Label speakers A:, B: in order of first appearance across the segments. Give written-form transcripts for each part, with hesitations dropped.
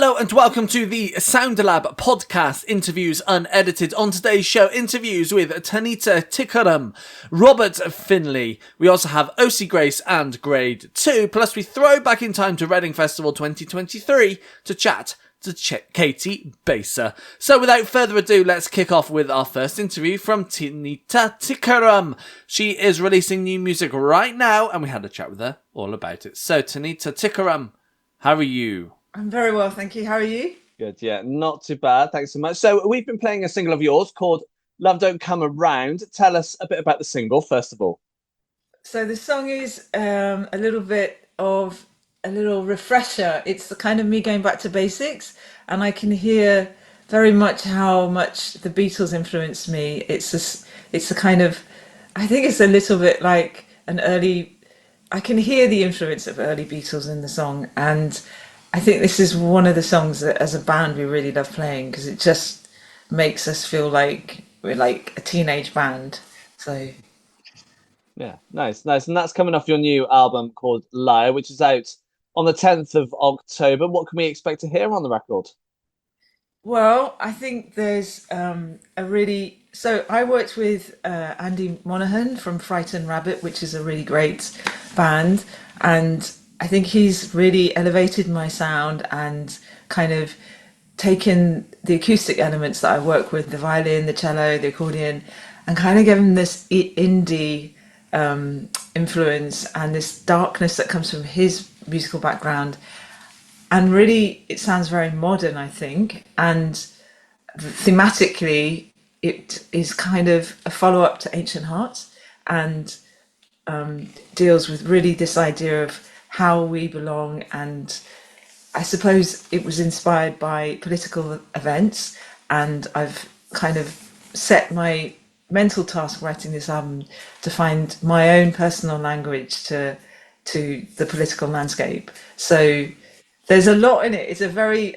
A: Hello and welcome to the Sound Lab podcast, interviews unedited. On today's show, interviews with Tanita Tikarum, Robert Finley. We also have Ossi Grace and Grade 2, plus we throw back in time to Reading Festival 2023 to chat to Caity Baser. So without further ado, let's kick off with our first interview from Tanita Tikarum. She is releasing new music right now and we had a chat with her all about it. So Tanita Tikarum, how are you?
B: I'm very well, thank you. How are you?
C: Good, yeah, not too bad. Thanks so much. So we've been playing a single of yours called Love Don't Come Around. Tell us a bit about the single, first of all.
B: So the song is a little bit of a little refresher. It's the kind of me going back to basics, and I can hear very much how much the Beatles influenced me. It's a kind of, I think it's a little bit like an early. I can hear the influence of early Beatles in the song, and I think this is one of the songs that, as a band, we really love playing because it just makes us feel like we're like a teenage band. So.
C: Yeah, nice. And that's coming off your new album called Liar, which is out on the 10th of October. What can we expect to hear on the record?
B: Well, I think there's a really. So I worked with Andy Monaghan from Frightened Rabbit, which is a really great band. And I think he's really elevated my sound and kind of taken the acoustic elements that I work with, the violin, the cello, the accordion, and kind of given this indie influence and this darkness that comes from his musical background. And really, it sounds very modern, I think. And thematically, it is kind of a follow-up to Ancient Hearts and deals with really this idea of how we belong. And I suppose it was inspired by political events. And I've kind of set my mental task writing this album to find my own personal language to the political landscape. So there's a lot in it. It's a very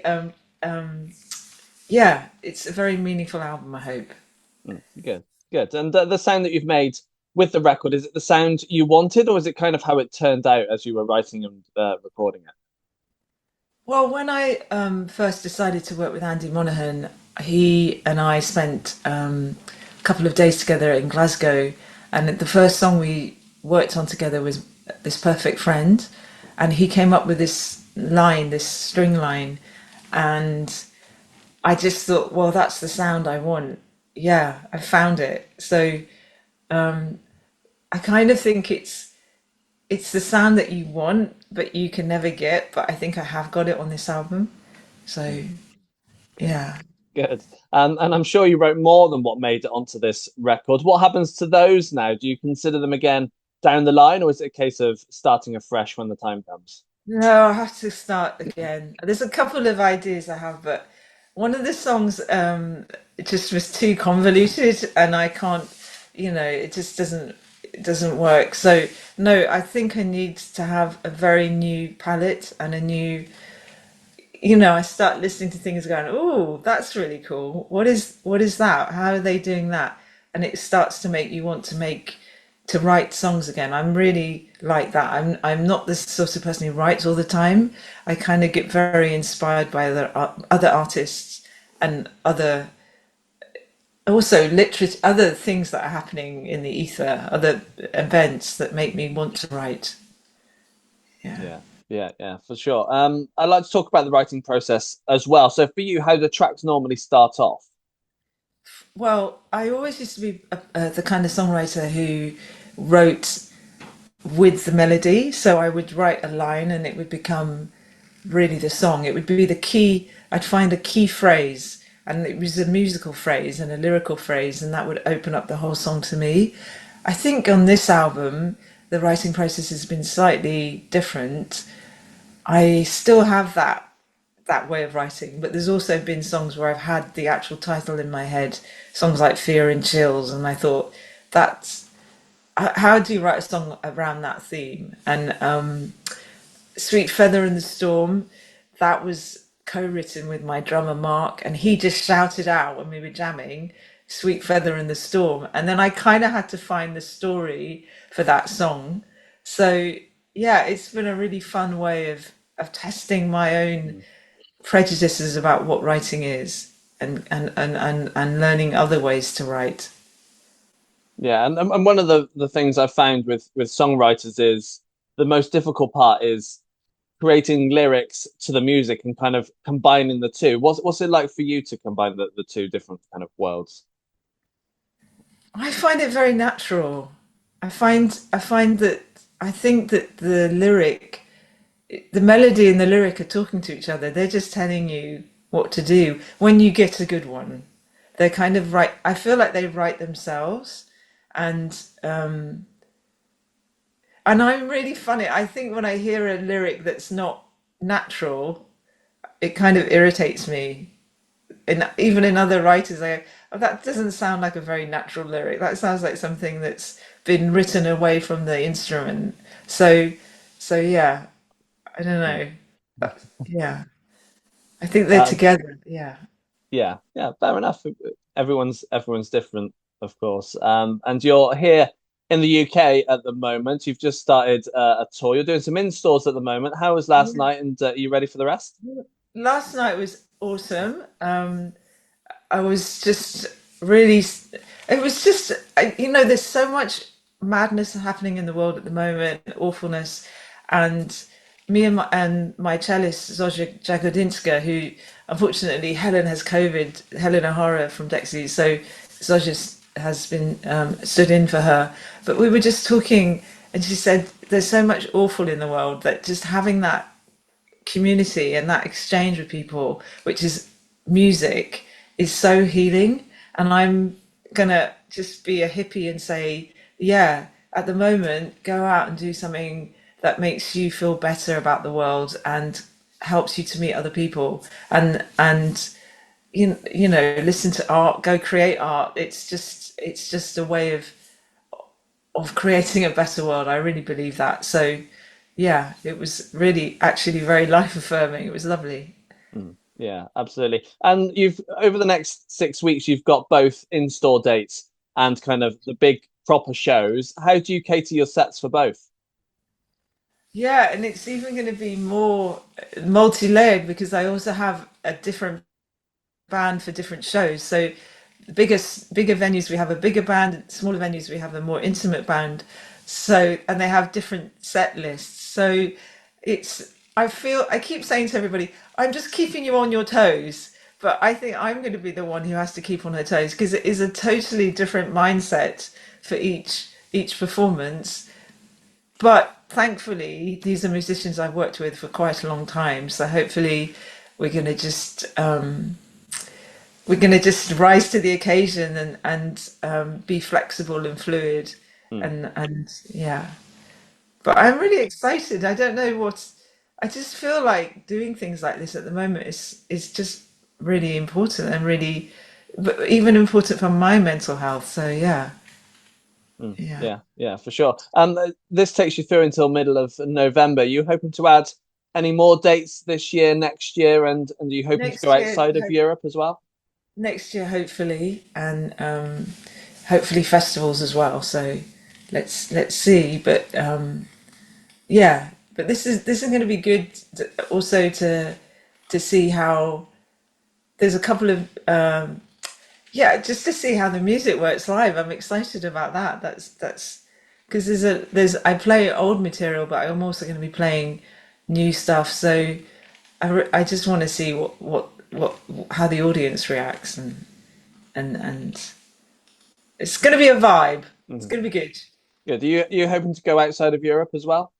B: it's a very meaningful album, I hope.
C: Good. And the sound that you've made with the record, is it the sound you wanted, or is it kind of how it turned out as you were writing and recording it?
B: Well, when I first decided to work with Andy Monaghan, he and I spent a couple of days together in Glasgow, and the first song we worked on together was This Perfect Friend, and he came up with this line, this string line, and I just thought, well, that's the sound I want. Yeah, I found it. So I kind of think it's the sound that you want, but you can never get. But I think I have got it on this album. So yeah.
C: Good. And I'm sure you wrote more than what made it onto this record. What happens to those now? Do you consider them again down the line, or is it a case of starting afresh when the time comes?
B: No, I have to start again. There's a couple of ideas I have, but one of the songs it just was too convoluted, and I can't, it just doesn't work. So no, I think I need to have a very new palette and a new. I start listening to things going, oh, that's really cool. What is that? How are they doing that? And it starts to make you want to write songs again. I'm really like that. I'm not the sort of person who writes all the time. I kind of get very inspired by other artists and other also literature, other things that are happening in the ether, other events that make me want to write. Yeah.
C: Yeah, for sure. I'd like to talk about the writing process as well. So for you, how the tracks normally start off?
B: Well, I always used to be the kind of songwriter who wrote with the melody. So I would write a line and it would become really the song. It would be the key. I'd find a key phrase and it was a musical phrase and a lyrical phrase, and that would open up the whole song to me. I think on this album, the writing process has been slightly different. I still have that way of writing, but there's also been songs where I've had the actual title in my head, songs like Fear and Chills, and I thought, that's how do you write a song around that theme? And Sweet Feather in the Storm, that was co-written with my drummer Mark, and he just shouted out when we were jamming, Sweet Feather in the Storm, and then I kind of had to find the story for that song. So yeah, it's been a really fun way of testing my own prejudices about what writing is, and learning other ways to write.
C: Yeah, and one of the things I've found with songwriters is the most difficult part is creating lyrics to the music and kind of combining the two. What's it like for you to combine the two different kind of worlds?
B: I find it very natural. I find that I think that the melody and the lyric are talking to each other. They're just telling you what to do. When you get a good one, they're kind of right. I feel like they write themselves, and I'm really funny. I think when I hear a lyric that's not natural, it kind of irritates me. And even in other writers, I go, oh, that doesn't sound like a very natural lyric. That sounds like something that's been written away from the instrument. So, so yeah, I don't
C: Mm.
B: know. Yeah, I think they're
C: Um,
B: together. Yeah.
C: yeah, yeah, fair enough. Everyone's different, of course. And you're here in the UK at the moment. You've just started a tour. You're doing some in stores at the moment. How was last
B: Yeah.
C: night? And are you ready for the rest?
B: Last night was awesome. I was just really, it was just, there's so much madness happening in the world at the moment, awfulness. And me and my cellist, Zozia Jagodinska, who unfortunately Helen has COVID, Helen O'Hara from Dexys. So Zozia has been stood in for her. But we were just talking, and she said, there's so much awful in the world that just having that community and that exchange with people, which is music, is so healing. And I'm gonna just be a hippie and say, yeah, at the moment, go out and do something that makes you feel better about the world and helps you to meet other people. And listen to art, go create art. It's just a way of creating a better world. I really believe that. So yeah, it was really actually very life affirming. It was lovely.
C: Mm, yeah, absolutely. And you've over the next 6 weeks, you've got both in-store dates and kind of the big proper shows. How do you cater your sets for both?
B: Yeah, and it's even going to be more multi-layered because I also have a different band for different shows. So the bigger venues we have a bigger band, smaller venues we have a more intimate band. So and they have different set lists. So I keep saying to everybody, I'm just keeping you on your toes. But I think I'm going to be the one who has to keep on her toes because it is a totally different mindset for each performance. But thankfully, these are musicians I've worked with for quite a long time. So hopefully, we're going to just rise to the occasion and be flexible and fluid
C: Mm.
B: and yeah. But I'm really excited. I don't know what. I just feel like doing things like this at the moment is just really important and really, but even important for my mental health. So yeah,
C: Mm,
B: yeah.
C: yeah, yeah, for sure. This takes you through until middle of November. You hoping to add any more dates this year, next year, and are you hoping to go
B: Next year,
C: outside of Europe as well?
B: next year hopefully, and hopefully festivals as well. So let's see. But yeah, but this is going to be good also to see how there's a couple of yeah, just to see how the music works live. I'm excited about that. That's because there's I play old material, but I'm also going to be playing new stuff. So I just want to see what how the audience reacts and it's going to be a vibe. It's
C: Mhm.
B: going to be good.
C: Good. Are you hoping to go outside of Europe as well?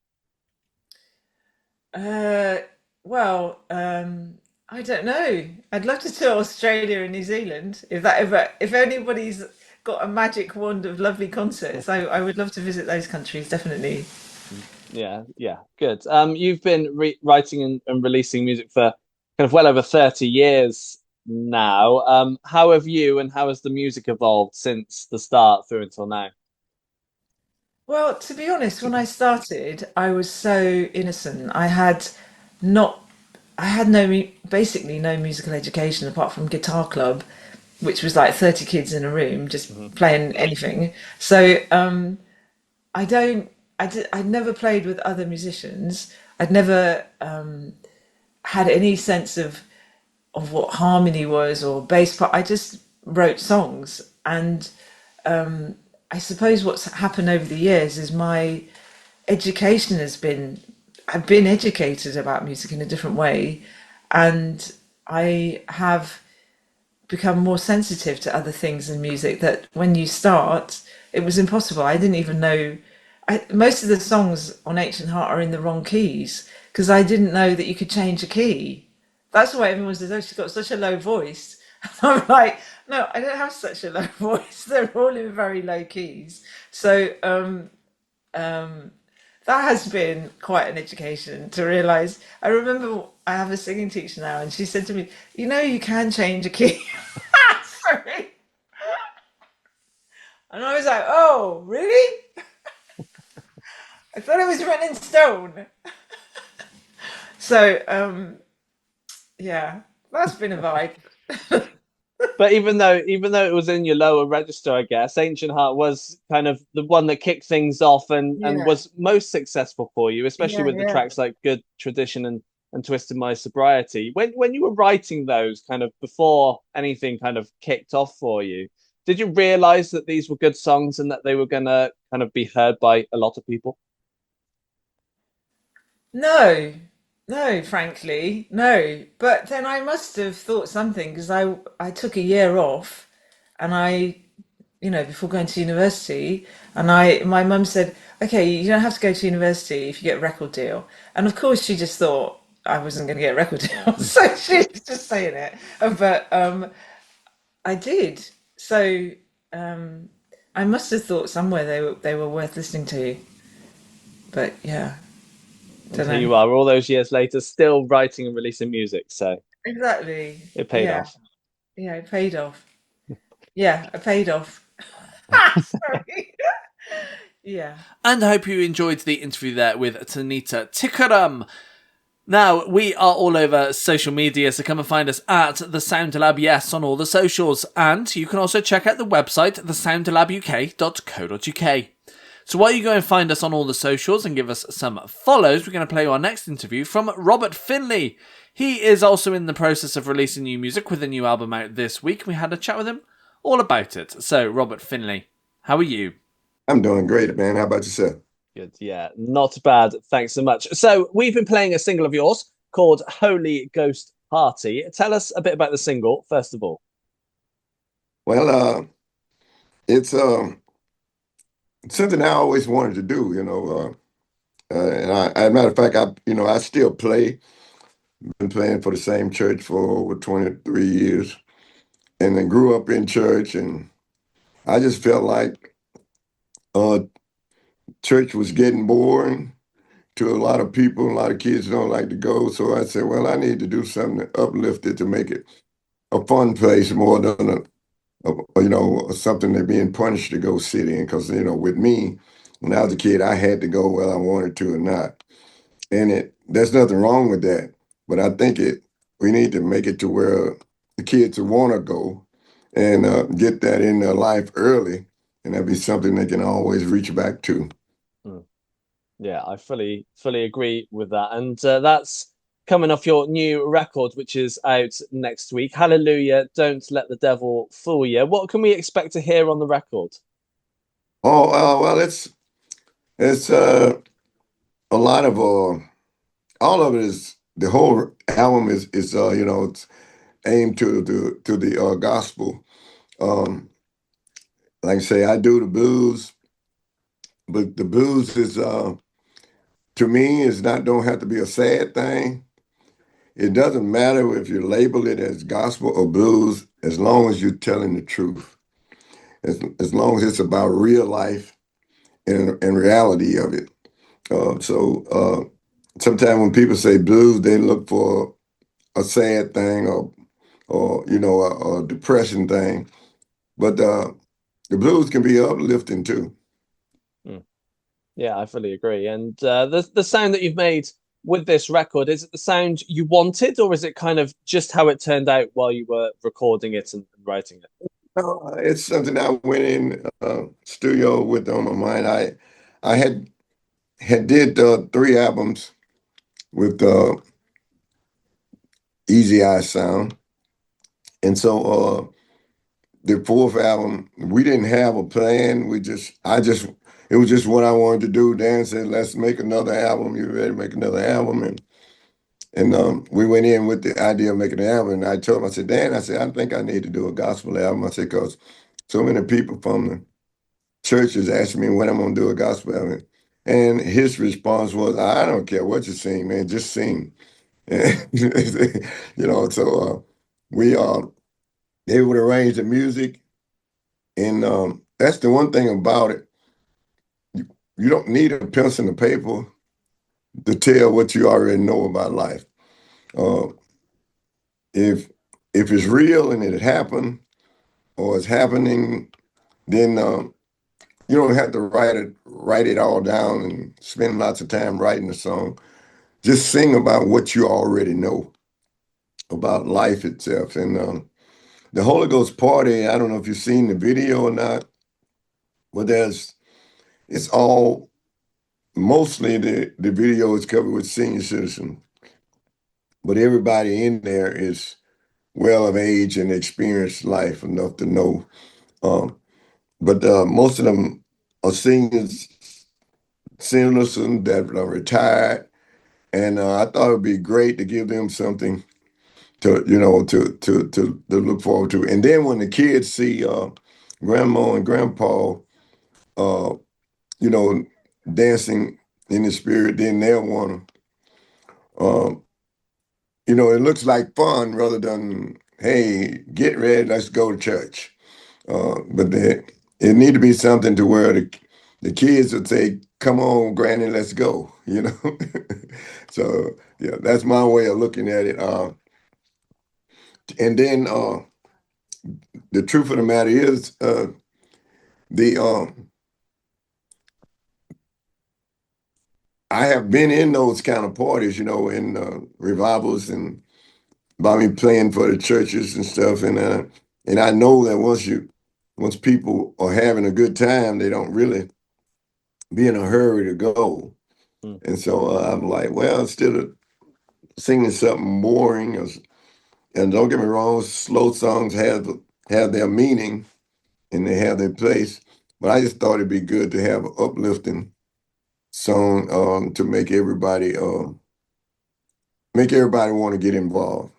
B: Uh, well, I don't know. I'd love to tour Australia and New Zealand if anybody's got a magic wand of lovely concerts. I would love to visit those countries definitely.
C: Yeah, yeah, good. You've been writing and releasing music for kind of well over 30 years now. How have you and how has the music evolved since the start through until now?
B: Well, to be honest, when I started, I was so innocent. Not, I had basically no musical education apart from guitar club, which was like 30 kids in a room just
C: Hmm.
B: playing anything. So I don't, I'd never played with other musicians. I'd never had any sense of. of what harmony was or bass part. I just wrote songs, and I suppose what's happened over the years is my education has been, I've been educated about music in a different way, and I have become more sensitive to other things in music that when you start, it was impossible. I didn't even know. Most of the songs on Ancient Heart are in the wrong keys because I didn't know that you could change a key. That's why everyone says, "Oh, she's got such a low voice." And I'm like, "No, I don't have such a low voice. They're all in very low keys." So that has been quite an education to realize. I remember I have a singing teacher now, and she said to me, "You know, you can change a key." Sorry. And I was like, "Oh, really? I thought it was written in stone." So, yeah, that's been a vibe.
C: But even though it was in your lower register, I guess Ancient Heart was kind of the one that kicked things off and
B: Yeah,
C: was most successful for you, especially
B: yeah,
C: with the
B: yeah.
C: tracks like Good Tradition and Twisted My Sobriety. When you were writing those, kind of before anything kind of kicked off for you, did you realize that these were good songs and that they were gonna kind of be heard by a lot of people?
B: No, no, frankly, no. But then I must have thought something because I took a year off, and before going to university, and my mum said, "Okay, you don't have to go to university if you get a record deal." And of course, she just thought I wasn't going to get a record deal, so she's just saying it. But I did. So um, I must have thought somewhere they were worth listening to. But yeah,
C: And
B: don't
C: here
B: know.
C: you are, all those years later, still writing and releasing music. So
B: Exactly.
C: it paid
B: Yeah.
C: off.
B: Yeah, it paid off. Yeah, it paid off. Sorry. Yeah.
A: And I hope you enjoyed the interview there with Tanita Tikarum. Now, we are all over social media, so come and find us at The Sound Lab, yes, on all the socials. And you can also check out the website, thesoundlabuk.co.uk. So while you go and find us on all the socials and give us some follows, we're going to play our next interview from Robert Finley. He is also in the process of releasing new music with a new album out this week. We had a chat with him all about it. So, Robert Finley, how are you?
D: I'm doing great, man. How about yourself?
C: Good, yeah, not bad. Thanks so much. So we've been playing a single of yours called Holy Ghost Party. Tell us a bit about the single, first of all.
D: Well, it's something I always wanted to do, and as a matter of fact, I still play. Been playing for the same church for over 23 years, and then grew up in church, and I just felt like uh, church was getting boring to a lot of people. A lot of kids don't like to go, so I said, well, I need to do something to uplift it to make it a fun place more than something they're being punished to go sit in. Because, with me, when I was a kid, I had to go whether I wanted to or not. And there's nothing wrong with that. But I think we need to make it to where the kids want to go and get that in their life early. And that'd be something they can always reach back to.
C: Hmm. Yeah, I fully agree with that. And that's coming off your new record, which is out next week. Hallelujah, Don't Let the Devil Fool You. What can we expect to hear on the record?
D: Oh, well, it's a lot of all of it is the whole album is it's aimed to the gospel. Um, like I say, I do the blues, but the blues is to me is not don't have to be a sad thing. It doesn't matter if you label it as gospel or blues, as long as you're telling the truth. As long as it's about real life and reality of it. So sometimes when people say blues, they look for a sad thing or a depression thing. But the blues can be uplifting too.
C: Hmm. Yeah, I fully agree. And the sound that you've made with this record, is it the sound you wanted, or is it kind of just how it turned out while you were recording it and writing it?
D: It's something I went in studio with on my mind. I had did 3 albums with Easy Eye Sound, And so the fourth album, we didn't have a plan. It was just what I wanted to do. Dan said, let's make another album. You ready to make another album? And we went in with the idea of making an album. And I told him, I said, Dan, I said, I think I need to do a gospel album. I said, because so many people from the churches asking me when I'm going to do a gospel album. And his response was, I don't care what you sing, man, just sing. So we they would arrange the music. And that's the one thing about it. You don't need a pencil and a paper to tell what you already know about life. Uh, if it's real and it happened or it's happening, then you don't have to write it all down and spend lots of time writing the song. Just sing about what you already know about life itself. And the Holy Ghost Party, I don't know if you've seen the video or not, but it's all, mostly the video is covered with senior citizens, but everybody in there is well of age and experienced life enough to know. Um, but most of them are seniors, citizens that are retired, and I thought it would be great to give them something to look forward to. And then when the kids see grandma and grandpa, uh, you know, dancing in the spirit, then they'll want to. It looks like fun rather than, hey, get ready, let's go to church. It need to be something to where the kids would say, come on, Granny, let's go, So, yeah, that's my way of looking at it. And then the truth of the matter is, the I have been in those kind of parties, in revivals and by me playing for the churches and stuff, and I know that once people are having a good time, they don't really be in a hurry to go.
C: Mm.
D: And so I'm like, well, instead of singing something boring, and don't get me wrong, slow songs have their meaning and they have their place, but I just thought it'd be good to have an uplifting song to make everybody want to get involved.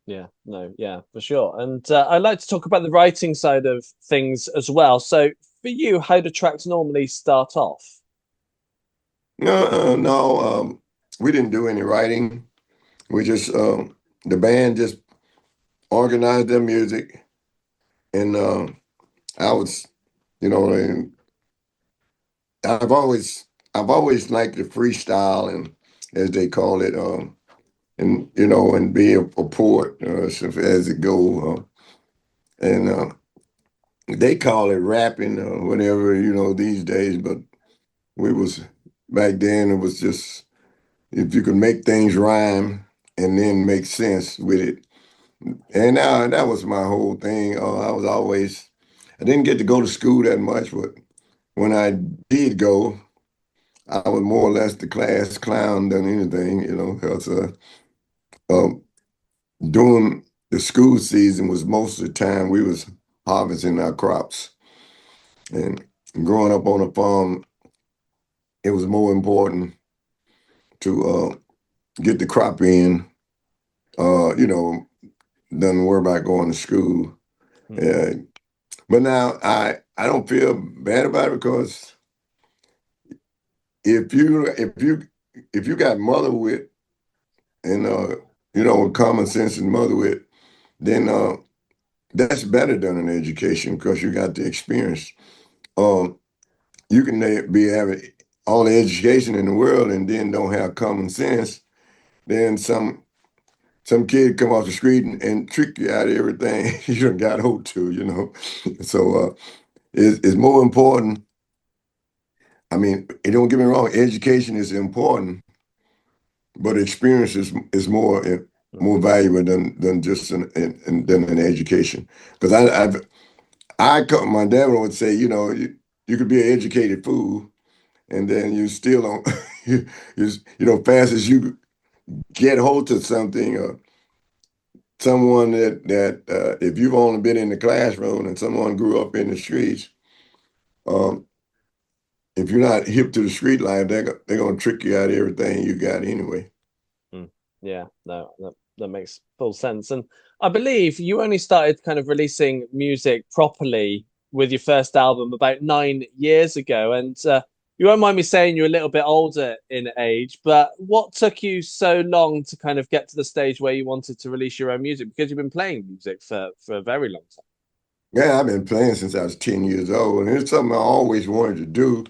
C: Yeah, no, yeah, for sure. And I'd like to talk about the writing side of things as well. So for you, how do tracks normally start off?
D: No, we didn't do any writing. We just the band just organized their music, and I was, and I've always I've always liked the freestyle and as they call it, and be a poet as it go, and they call it rapping or whatever these days, but we was back then it was just if you could make things rhyme and then make sense with it. And that was my whole thing. I didn't get to go to school that much, but when I did go, I was more or less the class clown than anything, because um, during the school season was most of the time we was harvesting our crops. And growing up on a farm, it was more important to get the crop in, than worry about going to school. Uh, but now I don't feel bad about it because if you got mother wit and common sense and mother wit, then that's better than an education because you got the experience. Um, you can be having all the education in the world and then don't have common sense. Then some kid come off the street and trick you out of everything you done got hold to. So it's more important. I mean, don't get me wrong, education is important, but experience is more valuable than just than an education. Because my dad would say, you could be an educated fool, and then you still don't, fast as you get hold to something, someone that if you've only been in the classroom and someone grew up in the streets, um, if you're not hip to the street life, they're gonna trick you out of everything you got anyway.
C: Yeah, no, that makes full sense. And I believe you only started kind of releasing music properly with your first album about 9 years ago. And you won't mind me saying you're a little bit older in age, but what took you so long to kind of get to the stage where you wanted to release your own music? Because you've been playing music for a very long time.
D: Yeah, I've been playing since I was 10 years old, and it's something I always wanted to do,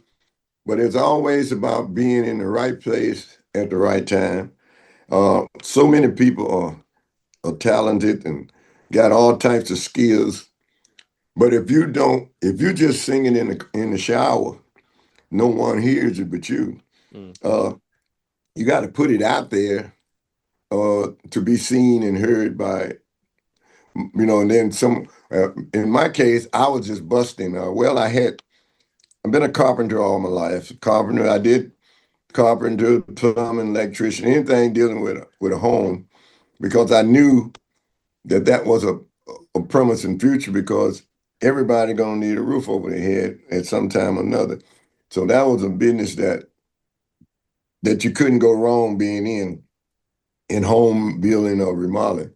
D: but it's always about being in the right place at the right time. So many people are talented and got all types of skills, but if you're just singing in the shower, no one hears it but you.
C: Mm.
D: Uh, you got to put it out there to be seen and heard by, and then some. In my case, I was just busting. I've been a carpenter all my life. Carpenter, I did carpenter, plumbing, electrician, anything dealing with a home, because I knew that was a promising future, because everybody gonna need a roof over their head at some time or another. So that was a business that you couldn't go wrong being in home building or remodeling.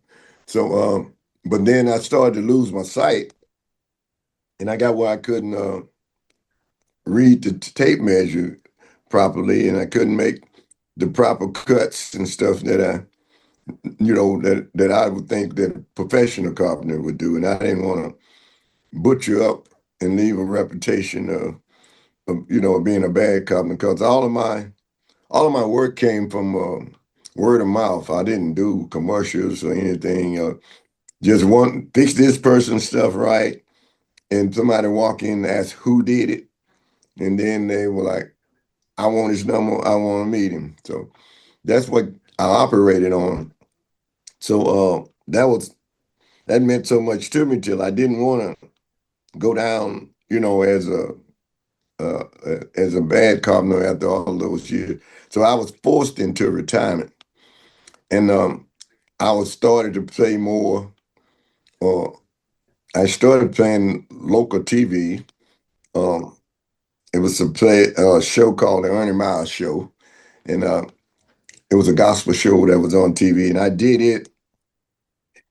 D: So, but then I started to lose my sight, and I got where I couldn't read the tape measure properly, and I couldn't make the proper cuts and stuff that I would think that a professional carpenter would do, and I didn't want to butcher up and leave a reputation of being a bad carpenter, because all of my work came from word of mouth. I didn't do commercials or anything. Just fix this person's stuff right, and somebody walk in and ask who did it, and then they were like, "I want his number. I want to meet him." So that's what I operated on. So that meant so much to me till I didn't want to go down, uh, as a bad carpenter after all those years. So I was forced into retirement, and I was started to play more. Or I started playing local TV. Um, it was a show called the Ernie Miles Show, and it was a gospel show that was on TV, and I did it,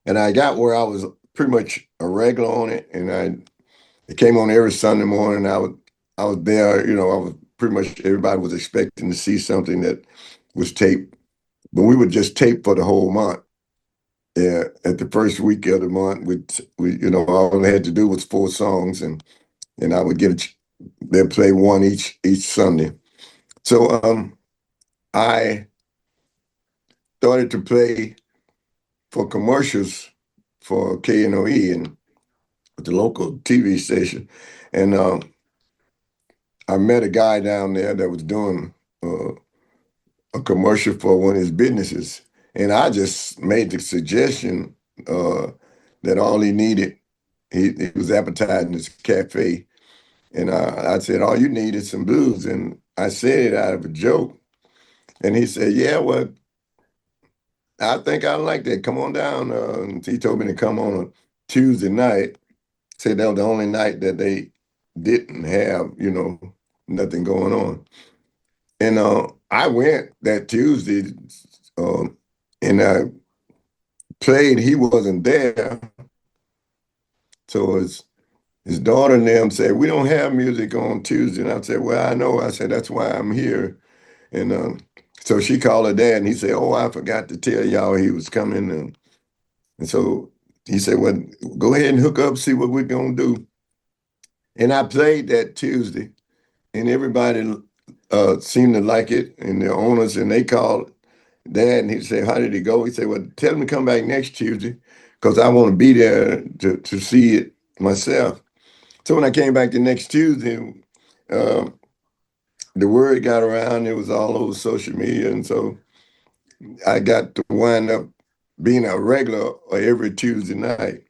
D: and I got where I was pretty much a regular on it, and it came on every Sunday morning. I was there, I was pretty much, everybody was expecting to see something that was taped, but we would just tape for the whole month. Yeah, at the first week of the month, all I had to do was 4 songs, and I would they'd play one each Sunday. So I started to play for commercials for KNOE and the local TV station, and I met a guy down there that was doing a commercial for one of his businesses, and I just made the suggestion that all he needed, he was advertising his cafe, and I said, all you need is some blues, and I said it out of a joke, and he said, yeah, well, I think I like that. Come on down. And he told me to come on a Tuesday night. Said that was the only night that they didn't have, nothing going on. And I went that Tuesday, um, and I played. He wasn't there, so his daughter and them said, "We don't have music on Tuesday." And I said, "Well, I know." I said, "That's why I'm here." And so she called her dad, and he said, "Oh, I forgot to tell y'all he was coming." And so he said, "Well, go ahead and hook up, see what we're gonna do." And I played that Tuesday, and everybody seemed to like it, and the owners, and they called Dad, and he said, "How did it go?" He said, "Well, tell him to come back next Tuesday, because I want to be there to see it myself." So when I came back the next Tuesday, uh, the word got around. It was all over social media, and so I got to wind up being a regular every Tuesday night.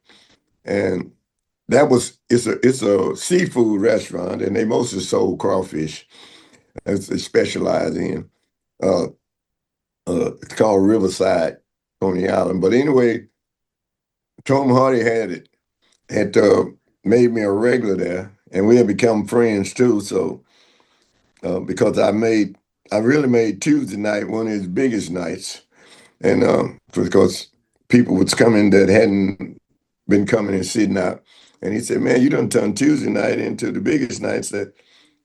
D: And it's a seafood restaurant, and they mostly sold crawfish. That's they specialize in. Uh, it's called Riverside on the island. But anyway, Tom Hardy had made me a regular there, and we had become friends too. So because I really made Tuesday night one of his biggest nights, and because people was coming that hadn't been coming and sitting out, and he said, "Man, you done turned Tuesday night into the biggest nights. That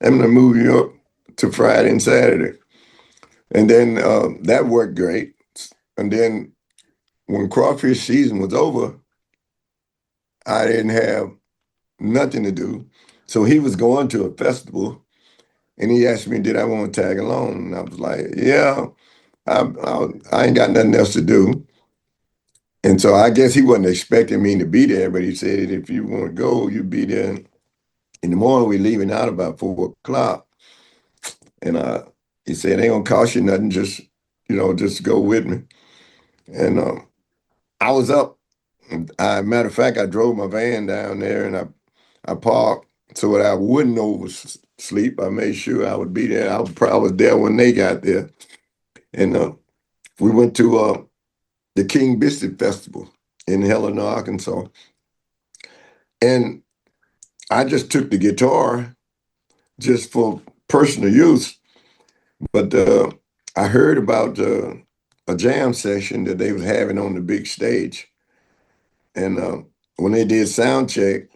D: I'm gonna move you up to Friday and Saturday." And then that worked great. And then when crawfish season was over, I didn't have nothing to do. So he was going to a festival, and he asked me, did I want to tag along? And I was like, yeah, I ain't got nothing else to do. And so I guess he wasn't expecting me to be there, but he said, if you want to go, you be there. In the morning, we leaving out about 4 o'clock. And he said, it ain't gonna cost you nothing, just go with me. And I was up. Matter of fact, I drove my van down there, and I parked so that I wouldn't oversleep. I made sure I would be there. I was there when they got there. And we went to the King Biscuit Festival in Helena, Arkansas. And I just took the guitar just for personal use. But I heard about a jam session that they was having on the big stage. And when they did sound check,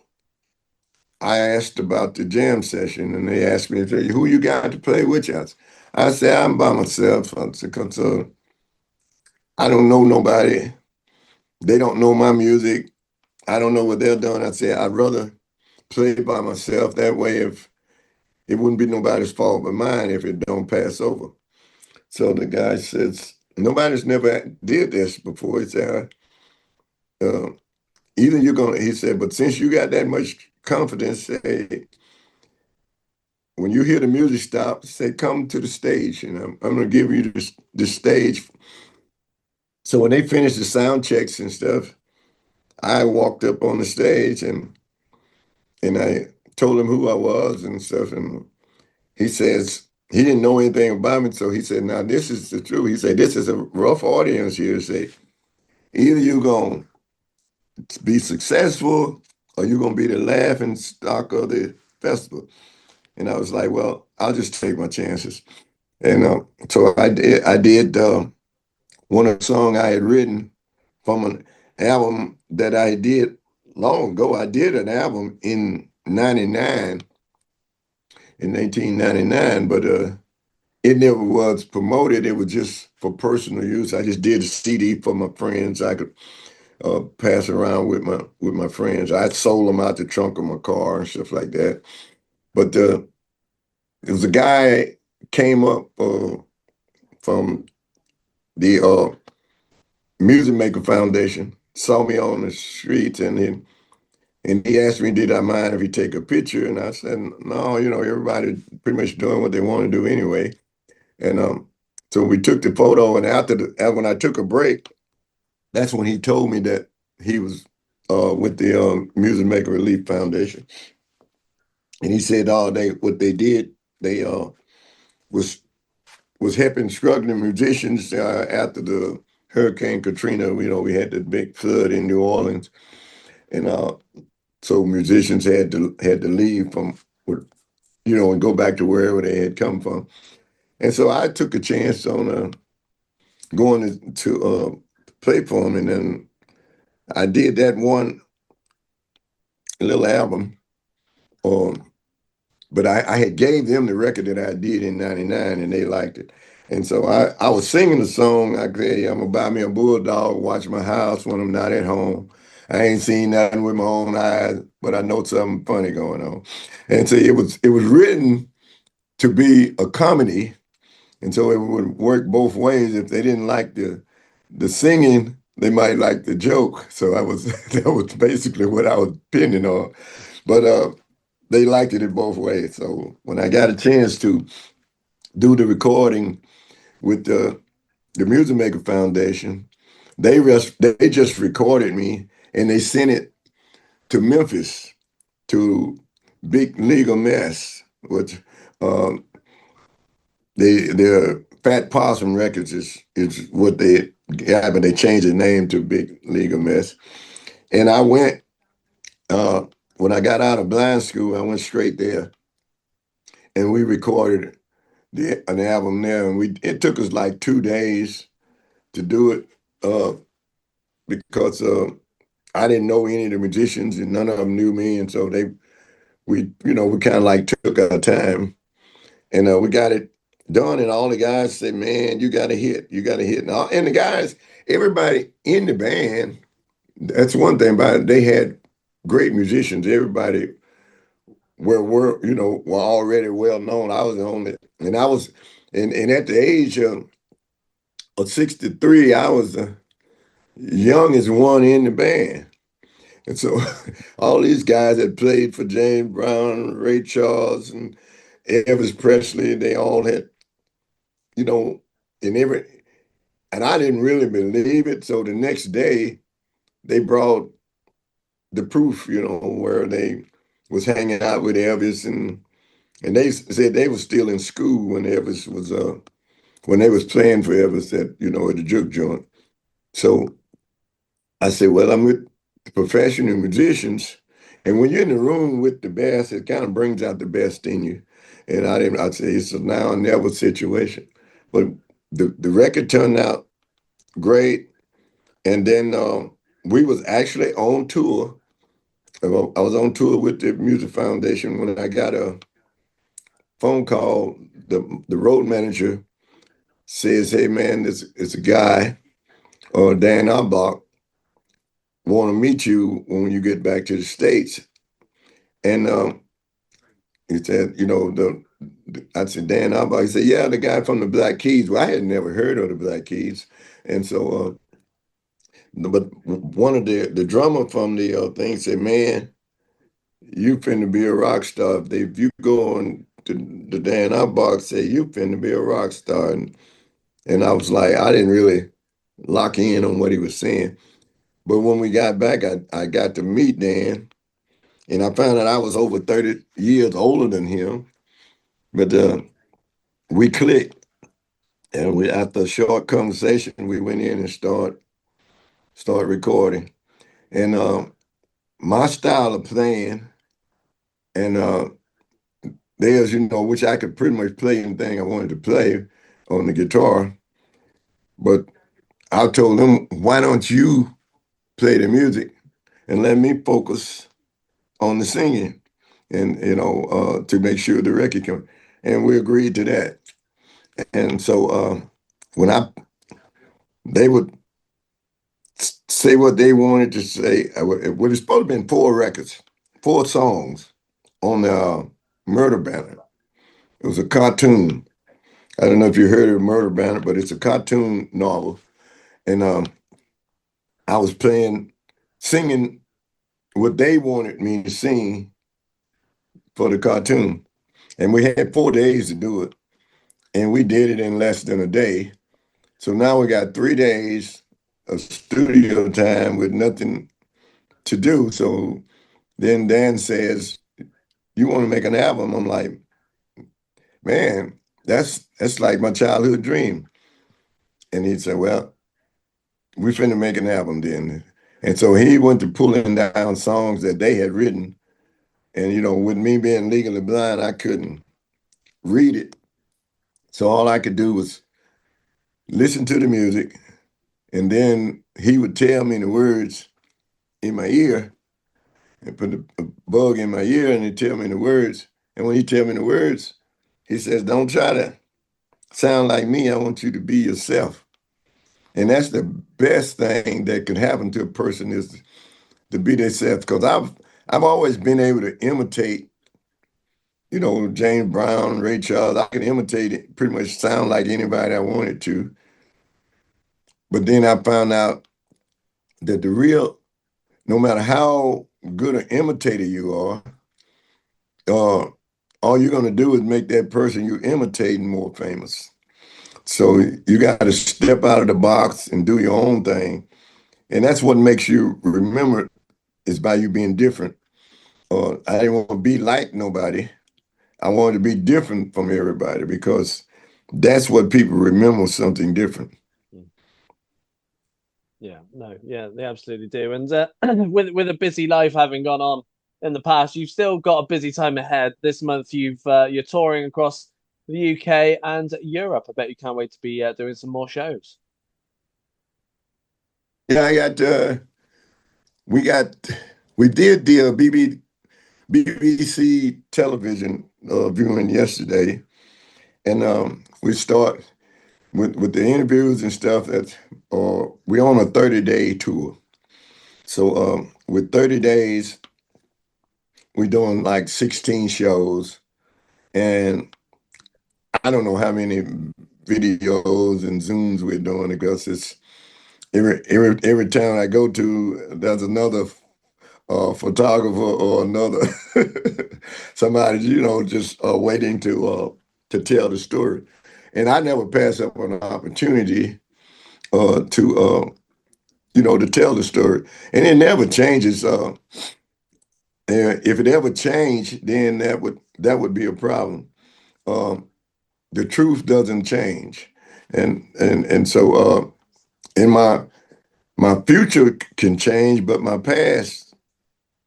D: I asked about the jam session, and they asked me, who you got to play with you? I said, I'm by myself. I said, 'cause, I don't know nobody. They don't know my music. I don't know what they're doing. I said, I'd rather play by myself. That way, if it wouldn't be nobody's fault but mine if it don't pass over. So the guy says, nobody's never did this before. He said, either you're going to, he said, but since you got that much confidence, say, when you hear the music stop, say, come to the stage, and I'm going to give you the stage. So when they finished the sound checks and stuff, I walked up on the stage and I told him who I was and stuff. And he says, he didn't know anything about me. So he said, now this is the truth. He said, this is a rough audience here. He said, either you're going to be successful or you're going to be the laughing stock of the festival. And I was like, well, I'll just take my chances. And so I did one of the songs I had written from an album that I did long ago. I did an album in 1999, but it never was promoted. It was just for personal use. I just did a CD for my friends. I could pass around with my friends. I sold them out the trunk of my car and stuff like that. But there was a guy came up from the Music Maker Foundation, saw me on the street, and he asked me, did I mind if he take a picture? And I said, no, everybody pretty much doing what they want to do anyway. And so we took the photo, and when I took a break, that's when he told me that he was with the Music Maker Relief Foundation. And he said what they did, they was helping struggling musicians after the Hurricane Katrina. We had the big flood in New Orleans, and so musicians had to leave from, and go back to wherever they had come from. And so I took a chance on going to play for them, and then I did that one little album. But I had gave them the record that I did in '99, and they liked it. And so I was singing the song. I said, I'm gonna buy me a bulldog, watch my house when I'm not at home. I ain't seen nothing with my own eyes, but I know something funny going on. And so it was written to be a comedy, and so it would work both ways. If they didn't like the singing, they might like the joke. So that was basically what I was pinning on. But they liked it in both ways. So when I got a chance to do the recording with the Music Maker Foundation, they just recorded me and they sent it to Memphis to Big Legal Mess, which their Fat Possum Records is what they got, but they changed the name to Big Legal Mess. And I went, when I got out of blind school, I went straight there and we recorded an album there. And it took us like 2 days to do it because I didn't know any of the musicians and none of them knew me. And so we kind of like took our time and we got it done. And all the guys said, man, you got to hit. And the guys, everybody in the band, that's one thing about it. They had great musicians. Everybody were already well known. I was the only, and at the age of 63, I was the youngest one in the band. And so all these guys that played for James Brown, Ray Charles, and Elvis Presley, they all had, and I didn't really believe it. So the next day they brought the proof, where they was hanging out with Elvis and they said they were still in school when Elvis was when they was playing for Elvis at the juke joint. So I said, well, I'm with the professional musicians, and when you're in the room with the best, it kind of brings out the best in you. And I'd say it's a now or never situation. But the record turned out great, and then we was actually on tour. I was on tour with the Music Foundation when I got a phone call. The road manager says, "Hey man, it's a guy, Dan Arbach, want to meet you when you get back to the States." And he said, I said, Dan Arbach. He said, yeah, the guy from the Black Keys. Well, I had never heard of the Black Keys, and so but one of the drummer from the thing said, man, you finna be a rock star. If you go on to the Dan Arbach, say you finna be a rock star, and I was like, I didn't really lock in on what he was saying. But when we got back, I got to meet Dan, and I found out I was over 30 years older than him. But we clicked, and after a short conversation, we went in and start recording. And my style of playing, and there's, which I could pretty much play anything I wanted to play on the guitar. But I told them, why don't you play the music and let me focus on the singing, and to make sure the record can. And we agreed to that. And so when they would say what they wanted to say, well, it's supposed to have been 4 records, 4 songs on the Murder Banner. It was a cartoon. I don't know if you heard of Murder Banner, but it's a cartoon novel. And I was singing what they wanted me to sing for the cartoon. And we had 4 days to do it. And we did it in less than a day. So now we got 3 days of studio time with nothing to do. So then Dan says, you want to make an album? I'm like, man, that's like my childhood dream. And he said, well, we finna make an album then. And so he went to pulling down songs that they had written. And, with me being legally blind, I couldn't read it. So all I could do was listen to the music. And then he would tell me the words in my ear and put a bug in my ear and he'd tell me the words. And when he tell me the words, he says, don't try to sound like me. I want you to be yourself. And that's the best thing that could happen to a person is to be themselves. Because I've always been able to imitate, James Brown, Ray Charles. I could imitate it, pretty much sound like anybody I wanted to. But then I found out that no matter how good an imitator you are, all you're going to do is make that person you're imitating more famous. So you got to step out of the box and do your own thing. And that's what makes you remembered is by you being different. I didn't want to be like nobody. I wanted to be different from everybody because that's what people remember, something different.
C: Yeah, no, yeah, they absolutely do. And with a busy life having gone on in the past, you've still got a busy time ahead. This month, you're touring across the UK and Europe. I bet you can't wait to be doing some more shows.
D: Yeah, we got, we did the BBC television viewing yesterday, and we start with the interviews and stuff. That we're on a 30-day tour. So with 30 days, we're doing like 16 shows, and I don't know how many videos and Zooms we're doing because it's every town I go to, there's another photographer or another somebody, just waiting to tell the story. And I never pass up an opportunity to tell the story. And it never changes. If it ever changed, then that would be a problem. Um, the truth doesn't change, and so in my future can change, but my past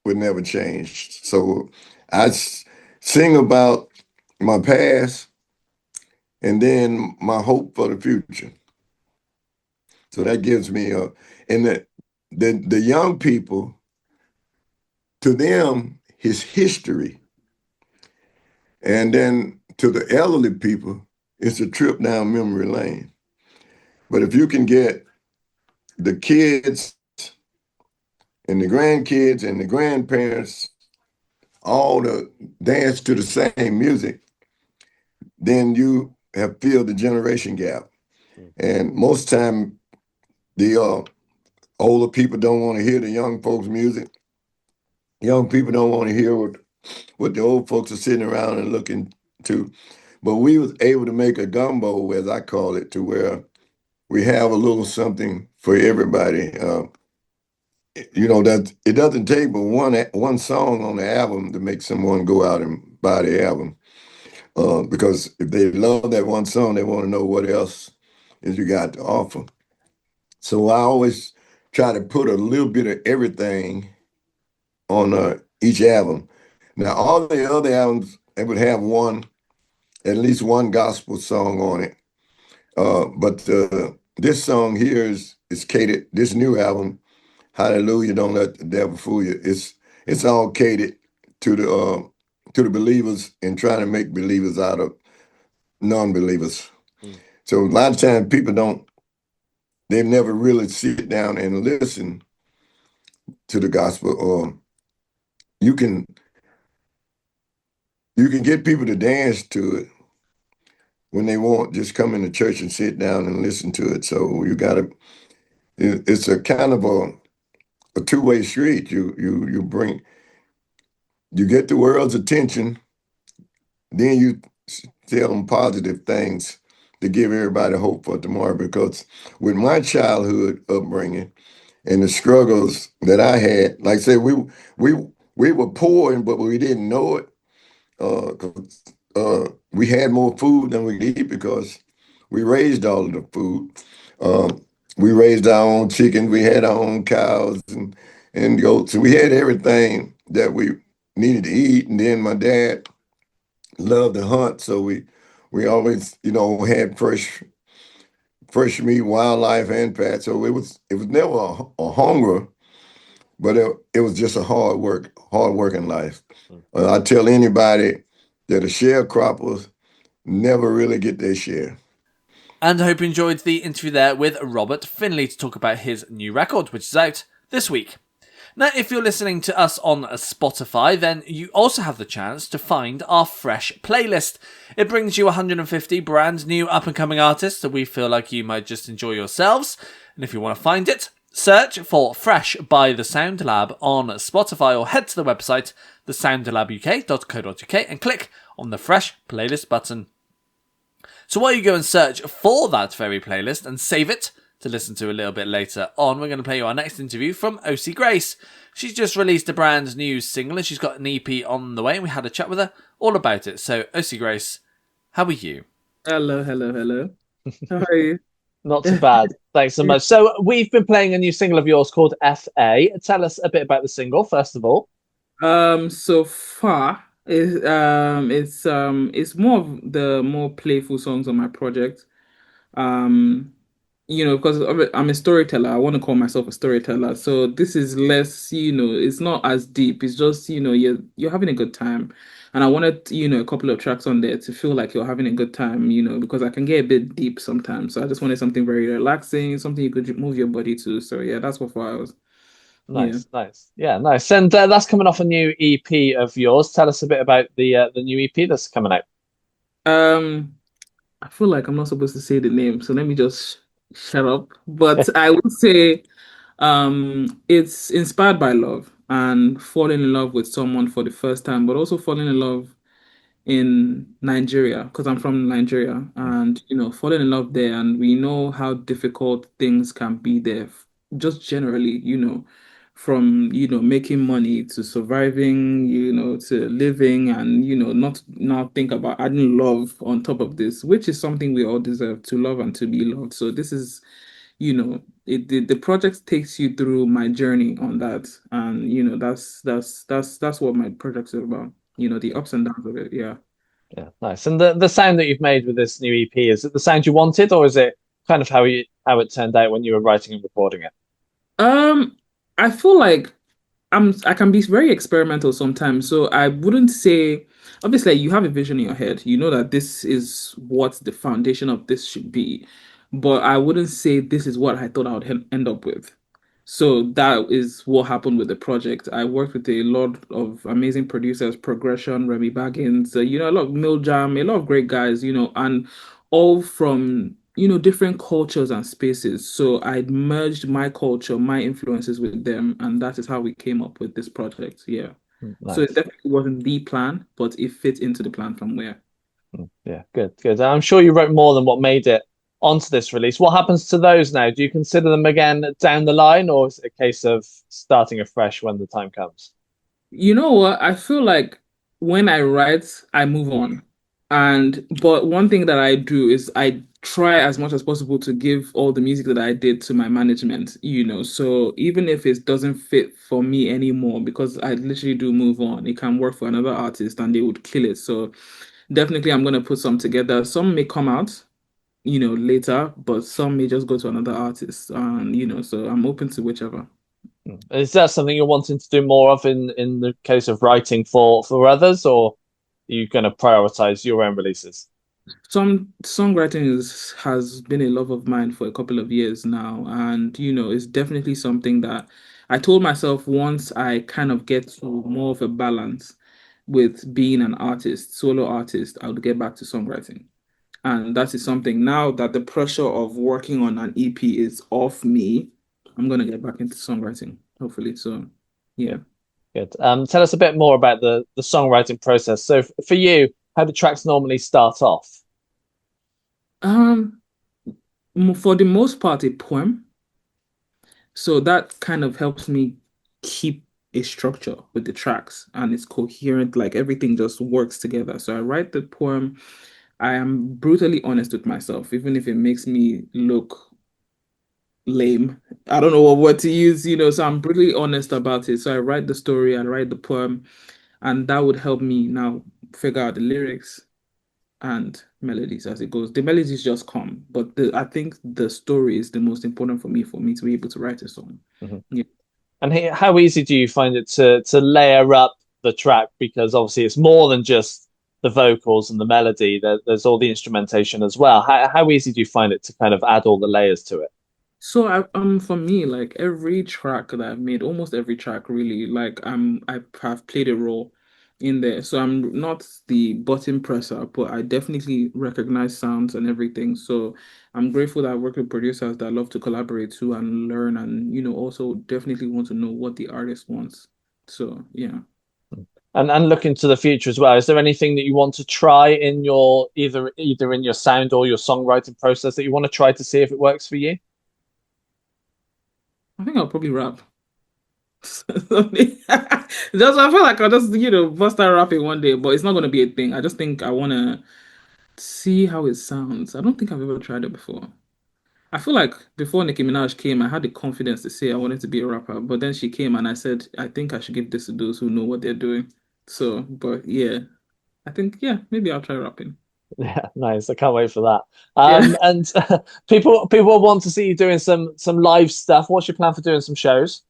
D: would never change. So I sing about my past and then my hope for the future. So that gives me and the young people, to them, his history. And then to the elderly people, it's a trip down memory lane. But if you can get the kids and the grandkids and the grandparents all to dance to the same music, then you have filled the generation gap. And most time, the older people don't want to hear the young folks' music. Young people don't want to hear what the old folks are sitting around and looking to. But we was able to make a gumbo, as I call it, to where we have a little something for everybody. That it doesn't take but one song on the album to make someone go out and buy the album. Because if they love that one song, they want to know what else is you got to offer. So I always try to put a little bit of everything on each album. Now, all the other albums, they would have at least one gospel song on it. But this song here is catered. This new album, Hallelujah, Don't Let the Devil Fool You. It's all catered to the believers and trying to make believers out of non-believers. So a lot of times they've never really sit down and listen to the gospel. Or you can get people to dance to it when they won't just come into church and sit down and listen to it. So it's a kind of a two-way street. You get the world's attention, then you tell them positive things to give everybody hope for tomorrow. Because with my childhood upbringing and the struggles that I had, like I said, we were poor, but we didn't know it. 'Cause, we had more food than we could eat because we raised all of the food. We raised our own chicken. We had our own cows and goats. And we had everything that we needed to eat. And then my dad loved to hunt, so we always had fresh meat, wildlife, and fat. So it was never a hunger, but it was just a hard working life. I tell anybody that the sharecroppers never really get their share.
A: And I hope you enjoyed the interview there with Robert Finley to talk about his new record, which is out this week. Now, if you're listening to us on Spotify, then you also have the chance to find our Fresh playlist. It brings you 150 brand new up-and-coming artists that we feel like you might just enjoy yourselves. And if you want to find it, search for Fresh by The Sound Lab on Spotify or head to the website, thesoundlabuk.co.uk, and click on the Fresh playlist button. So while you go and search for that very playlist and save it to listen to a little bit later on, we're going to play you our next interview from Ossi Grace. She's just released a brand new single and she's got an EP on the way, and we had a chat with her all about it. So Ossi Grace, how are you?
E: Hello. How are you?
C: Not too bad. Thanks so much. So we've been playing a new single of yours called FA. Tell us a bit about the single, first of all.
E: So far, it's more of the more playful songs on my project. Um, because I'm a storyteller. I want to call myself a storyteller. So this is less, it's not as deep. It's just, you're having a good time. And I wanted, a couple of tracks on there to feel like you're having a good time, because I can get a bit deep sometimes. So I just wanted something very relaxing, something you could move your body to. So yeah, that's what I was. Yeah.
C: Nice, nice. Yeah, nice. And that's coming off a new EP of yours. Tell us a bit about the new EP that's coming out.
E: Um, I feel like I'm not supposed to say the name, so let me just shut up. But I would say it's inspired by love and falling in love with someone for the first time, but also falling in love in Nigeria because I'm from Nigeria and falling in love there and we know how difficult things can be there just generally from making money to surviving to living and not now think about adding love on top of this, which is something we all deserve, to love and to be loved. So this is the project takes you through my journey on that, and that's what my project is about, the ups and downs of it. Yeah.
C: Yeah, nice. And the sound that you've made with this new EP, is it the sound you wanted, or is it kind of how it turned out when you were writing and recording it?
E: I feel like I can be very experimental sometimes. So I wouldn't say, obviously you have a vision in your head. You know that this is what the foundation of this should be. But I wouldn't say this is what I thought I would end up with. So that is what happened with the project. I worked with a lot of amazing producers, Progression, Remy Baggins, a lot of Mill Jam, a lot of great guys, and all from, different cultures and spaces. So I merged my culture, my influences with them, and that is how we came up with this project. Yeah. So it
C: Nice.
E: definitely wasn't the plan, but it fit into the plan from where.
C: Yeah, good, good. I'm sure you wrote more than what made it onto this release. What happens to those now? Do you consider them again down the line, or is it a case of starting afresh when the time comes?
E: You know what? I feel like when I write, I move on. But one thing that I do is I try as much as possible to give all the music that I did to my management, So even if it doesn't fit for me anymore, because I literally do move on, it can work for another artist and they would kill it. So definitely I'm gonna put some together. Some may come out, later, but some may just go to another artist. And so I'm open to whichever.
C: Is that something you're wanting to do more of in the case of writing for others, or are you going to prioritize your own releases?
E: Some songwriting has been a love of mine for a couple of years now, and it's definitely something that I told myself once I kind of get to more of a balance with being an artist, solo artist, I would get back to songwriting. And that is something now that the pressure of working on an EP is off me, I'm gonna get back into songwriting, hopefully. So yeah.
C: Good, good. Tell us a bit more about the songwriting process. So for you, how do tracks normally start off?
E: Um, for the most part, a poem. So that kind of helps me keep a structure with the tracks and it's coherent, like everything just works together. So I write the poem. I am brutally honest with myself, even if it makes me look lame. I don't know what word to use, so I'm brutally honest about it. So I write the story, I write the poem, and that would help me now figure out the lyrics and melodies as it goes. The melodies just come, but I think the story is the most important for me to be able to write a song.
C: Mhm.
E: Yeah.
C: And how easy do you find it to layer up the track? Because obviously it's more than just the vocals and the melody. There's all the instrumentation as well. How easy do you find it to kind of add all the layers to it?
E: So for me, like every track that I've made, almost every track really, like I have played a role in there. So I'm not the button presser, but I definitely recognize sounds and everything. So I'm grateful that I work with producers that love to collaborate too and learn and also definitely want to know what the artist wants. So yeah.
C: And look into the future as well. Is there anything that you want to try in your either in your sound or your songwriting process that you want to try to see if it works for you?
E: I think I'll probably rap. Just I feel like I'll just, bust out rapping one day, but it's not gonna be a thing. I just think I wanna see how it sounds. I don't think I've ever tried it before. I feel like before Nicki Minaj came, I had the confidence to say I wanted to be a rapper, but then she came and I said, I think I should give this to those who know what they're doing. So, but yeah, I think, yeah, maybe I'll try rapping.
C: Yeah, nice. I can't wait for that.
E: Yeah.
C: And people want to see you doing some live stuff. What's your plan for doing some shows?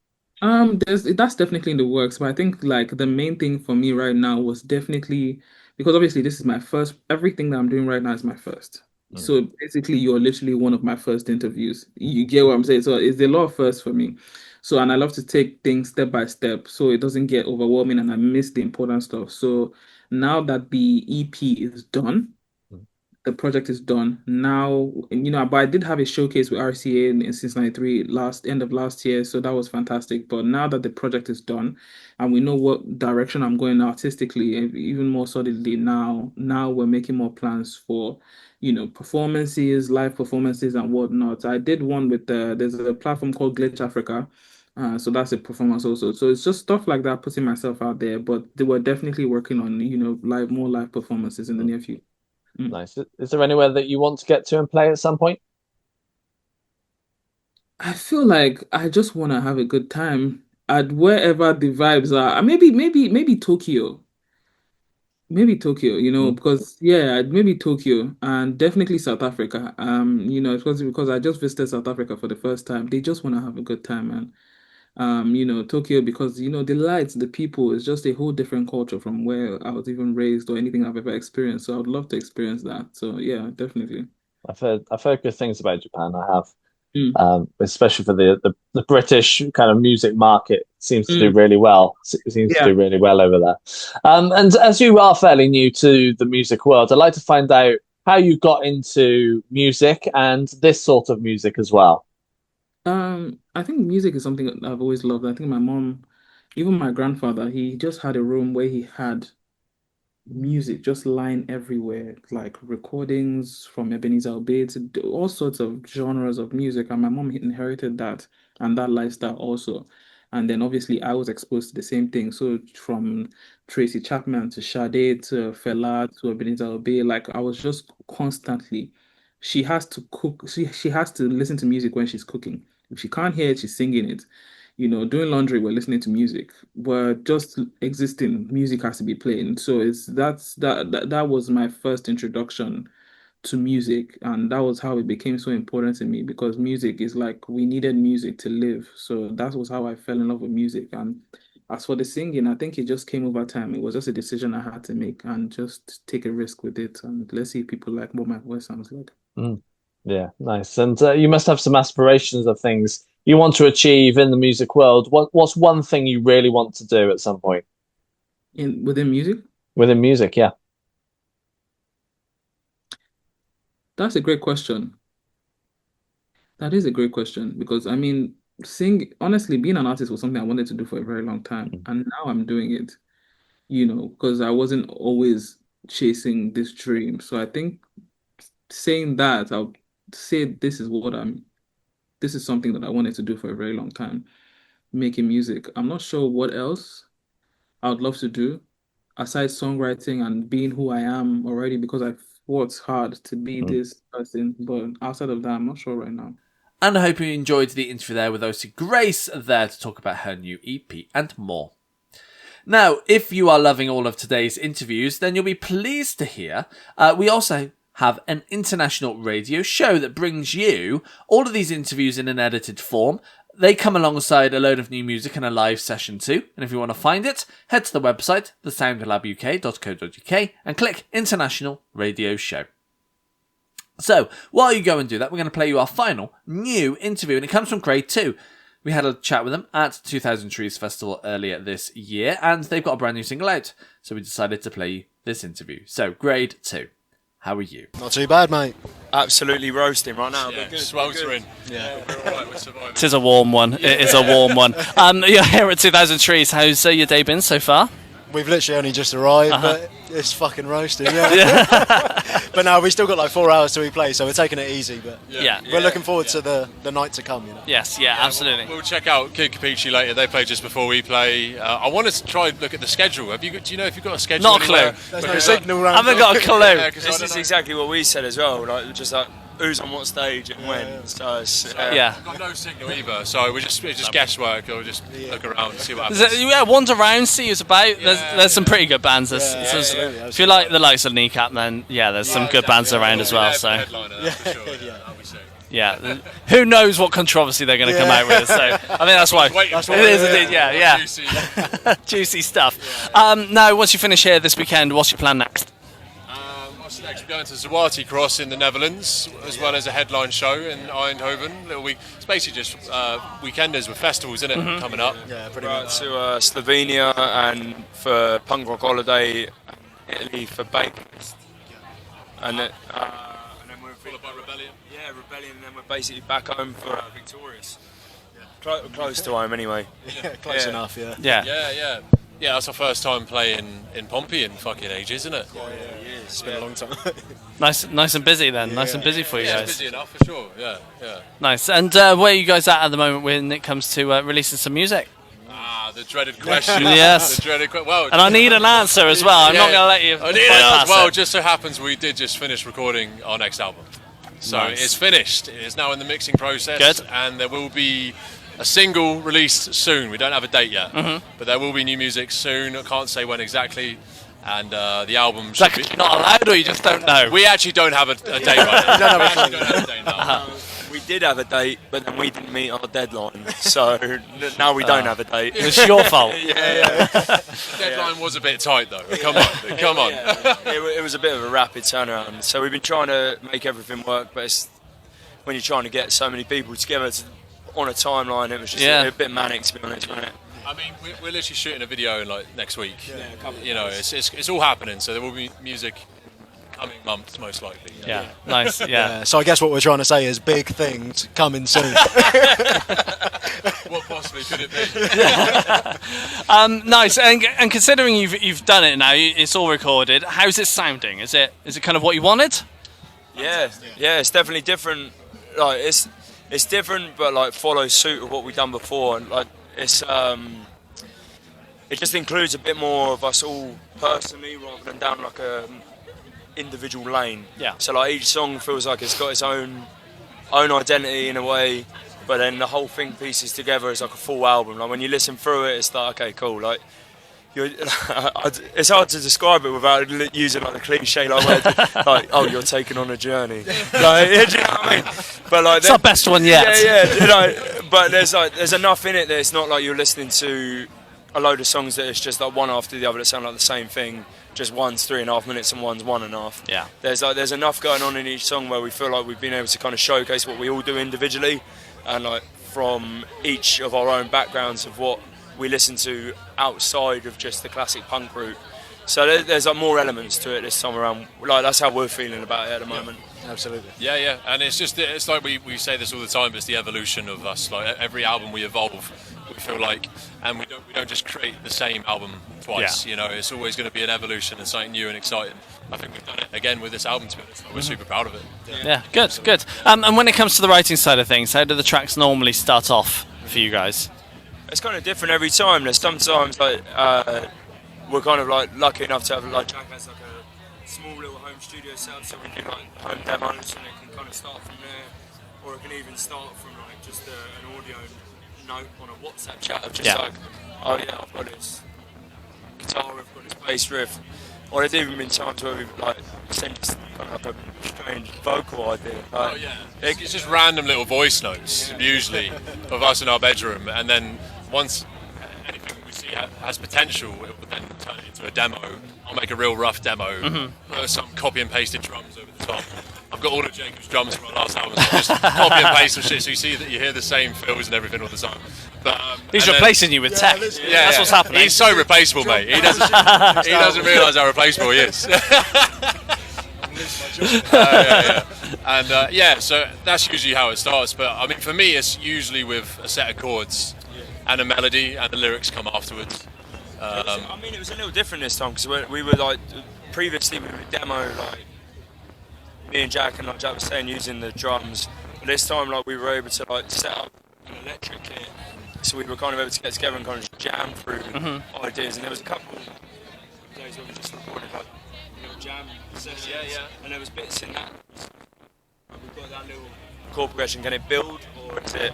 E: That's definitely in the works, but I think like the main thing for me right now was definitely because obviously this is my first, everything that I'm doing right now is my first.
C: Mm.
E: So basically you're literally one of my first interviews. You get what I'm saying? So it's a lot of first for me. So and I love to take things step by step so it doesn't get overwhelming and I miss the important stuff. So now that the EP is done,
C: Mm.
E: the project is done now. But I did have a showcase with RCA in since 93 end of last year, so that was fantastic. But now that the project is done and we know what direction I'm going artistically, even more solidly now we're making more plans for performances, live performances and whatnot. I did one with there's a platform called Glitch Africa. So that's a performance also. So it's just stuff like that, putting myself out there. But they were definitely working on, more live performances in the
C: Mm.
E: near future. Mm.
C: Nice. Is there anywhere that you want to get to and play at some point?
E: I feel like I just want to have a good time at wherever the vibes are. Maybe Tokyo. Maybe Tokyo,
C: Mm.
E: because yeah, maybe Tokyo and definitely South Africa. Because I just visited South Africa for the first time. They just want to have a good time, man. Tokyo because the lights, the people, is just a whole different culture from where I was even raised or anything I've ever experienced. So I'd love to experience that. So yeah, definitely.
C: I've heard good things about Japan. I have.
E: Mm.
C: Especially for the British kind of music market seems to do
E: Mm.
C: really well. Seems to
E: Yeah.
C: do really well over there. And as you are fairly new to the music world, I'd like to find out how you got into music and this sort of music as well.
E: I think music is something that I've always loved. I think my mom, even my grandfather, he just had a room where he had music just lying everywhere, like recordings from Ebenezer Obey to all sorts of genres of music. And my mom inherited that and that lifestyle also. And then obviously I was exposed to the same thing. So from Tracy Chapman to Sade to Fela to Ebenezer Obey, like I was just constantly, she has to cook, she has to listen to music when she's cooking. If she can't hear it, she's singing it. Doing laundry, we're listening to music. We're just existing. Music has to be playing. So that was my first introduction to music, and that was how it became so important to me because music is like we needed music to live. So that was how I fell in love with music. And as for the singing, I think it just came over time. It was just a decision I had to make and just take a risk with it. And let's see if people like what my voice sounds like.
C: Mm. Yeah, nice. And you must have some aspirations of things you want to achieve in the music world. What's one thing you really want to do at some point
E: In within music,
C: within music? Yeah.
E: that's a great question. That is a great question because I mean, honestly, being an artist was something I wanted to do for a very long time,
C: Mm.
E: and now I'm doing it, because I wasn't always chasing this dream. So I think saying that, I'll say this is something that I wanted to do for a very long time, making music. I'm not sure what else I would love to do aside songwriting and being who I am already because I fought hard to be
C: Mm.
E: this person, but outside of that, I'm not sure right now.
A: And I hope you enjoyed the interview there with Ossi Grace there to talk about her new EP and more. Now, if you are loving all of today's interviews, then you'll be pleased to hear we also have an international radio show that brings you all of these interviews in an edited form. They come alongside a load of new music and a live session too. And if you want to find it, head to the website, thesoundlabuk.co.uk, and click International Radio Show. So, while you go and do that, we're going to play you our final new interview, and it comes from Grade 2. We had a chat with them at 2000 Trees Festival earlier this year, and they've got a brand new single out, so we decided to play you this interview. So, Grade 2, how are you?
F: Not too bad, mate.
G: Absolutely roasting right now.
H: Yeah,
G: But good,
H: sweltering.
F: Yeah.
H: We're all right, we're surviving.
G: It is a warm one. It is a warm one. You're here at 2000 Trees. How's your day been so far?
F: We've literally only just arrived, but it's fucking roasting, yeah. But no, we still got like 4 hours till we play, so we're taking it easy. But
G: Yeah.
F: we're looking forward to the night to come, you know.
G: Yes, yeah, absolutely.
H: We'll check out Kid Capici later. They play just before we play. I want to try and look at the schedule. Do you know if you've got a schedule?
G: Not a clue.
H: anywhere?
F: There's no
H: Because
F: signal
G: I
F: around.
G: haven't got a clue.
H: Yeah, 'cause I
I: This
H: don't
I: is
H: know.
I: exactly what we said as well. Like just like who's on what stage and when. So it's,
H: We've got no signal either, so it's just guesswork. Or just look around and see what happens.
G: Wander around, see who's about. There's some pretty good bands. If you like the likes of Kneecap, then there's some good bands around as well. So who knows what controversy they're going to come out with? So I think that's why it is indeed. Juicy stuff. Now, once you finish here this weekend, what's your plan next?
H: Next, we're going to Zwarte Cross in the Netherlands, as well as a headline show in Eindhoven. Little week. It's basically just weekenders with festivals, isn't it? Coming up.
I: Yeah, pretty much. To Slovenia and for Punk Rock Holiday, Italy for Bacon. And then we're followed by Rebellion. Yeah, Rebellion, and then we're basically back home for Victorious. Close to home, anyway.
F: Close enough.
H: Yeah, that's our first time playing in Pompey in fucking ages, isn't it?
F: It's been a long time.
G: Nice and busy then. Nice and busy for you guys.
H: Busy enough for sure. Yeah.
G: Nice. And where are you guys at the moment when it comes to releasing some music?
H: The dreaded question.
G: Yes.
H: The dreaded question. Well,
G: and I need an answer as well. I'm not going to let you.
H: I need an answer. Well, just so happens we did just finish recording our next album, so it's finished. It is now in the mixing process, and there will be a single released soon. We don't have a date yet, but there will be new music soon. I can't say when exactly. And the album should be
G: not allowed, or you just don't know.
H: We actually don't have a date right now. We don't have a date now.
I: We did have a date, but then we didn't meet our deadline. So now we don't have a date.
G: It's your fault.
H: The deadline was a bit tight, though. Come on.
I: It was a bit of a rapid turnaround. So we've been trying to make everything work, but it's, when you're trying to get so many people together on a timeline, it was just a bit manic, to be honest, wasn't it?
H: I mean, we're literally shooting a video in next week. It's all happening, so there will be music coming months, most likely.
G: Yeah. Nice. Yeah.
F: So I guess what we're trying to say is big things coming soon.
H: What possibly could it be?
G: Nice. And considering you've done it now, it's all recorded. How's it sounding? Is it kind of what you wanted?
I: Yeah. It's definitely different. Like it's different, but follows suit of what we've done before, and it's it just includes a bit more of us all personally rather than down a individual lane.
G: Yeah.
I: So each song feels like it's got its own identity in a way, but then the whole thing pieces together as a full album. When you listen through it, it's okay, cool. It's hard to describe it without using the cliche word, you're taking on a journey. Do you know what I mean? But
G: it's our best one yet.
I: Yeah. But there's enough in it that it's not like you're listening to a load of songs that it's just one after the other that sound like the same thing. Just one's 3.5 minutes and one's 1.5.
G: Yeah.
I: There's enough going on in each song where we feel like we've been able to kind of showcase what we all do individually, and from each of our own backgrounds of what we listen to outside of just the classic punk route. So there's more elements to it this time around. That's how we're feeling about it at the moment.
F: Absolutely.
H: Yeah. And it's like we say this all the time, but it's the evolution of us. Every album we evolve, we feel like, and we don't just create the same album twice.
G: Yeah.
H: It's always going to be an evolution and something new and exciting. I think we've done it again with this album, to be honest. We're super proud of it.
G: Yeah, good. And when it comes to the writing side of things, how do the tracks normally start off for you guys?
I: It's kind of different every time. There's sometimes we're kind of lucky enough to have Jack has a small little home studio setup, so we do home demos, and it can kind of start from there, or it can even start from just an audio note on a WhatsApp chat of just I've got this guitar riff, I've got this bass riff. Or there's even been times where we've sent kind of a strange vocal idea.
H: It's just random little voice notes, usually, of us in our bedroom, and then once anything we see has potential, it will then turn into a demo. I'll make a real rough demo, put some copy and pasted drums over the top. I've got all of Jacob's drums from our last album, so just copy and paste some shit, so you see that you hear the same fills and everything all the time. But
G: he's replacing you with tech. That's what's happening.
H: He's so replaceable, mate. He doesn't realise how replaceable he is. And so that's usually how it starts. But I mean, for me, it's usually with a set of chords and a melody, and the lyrics come afterwards.
I: It was a little different this time because we were previously we would demo me and Jack, and Jack was saying using the drums. But this time we were able to set up an electric kit, so we were kind of able to get together and kind of jam through ideas. And there was a couple of days where we just recorded jam sessions, and there was bits in that we got that little chord progression, can it build or is it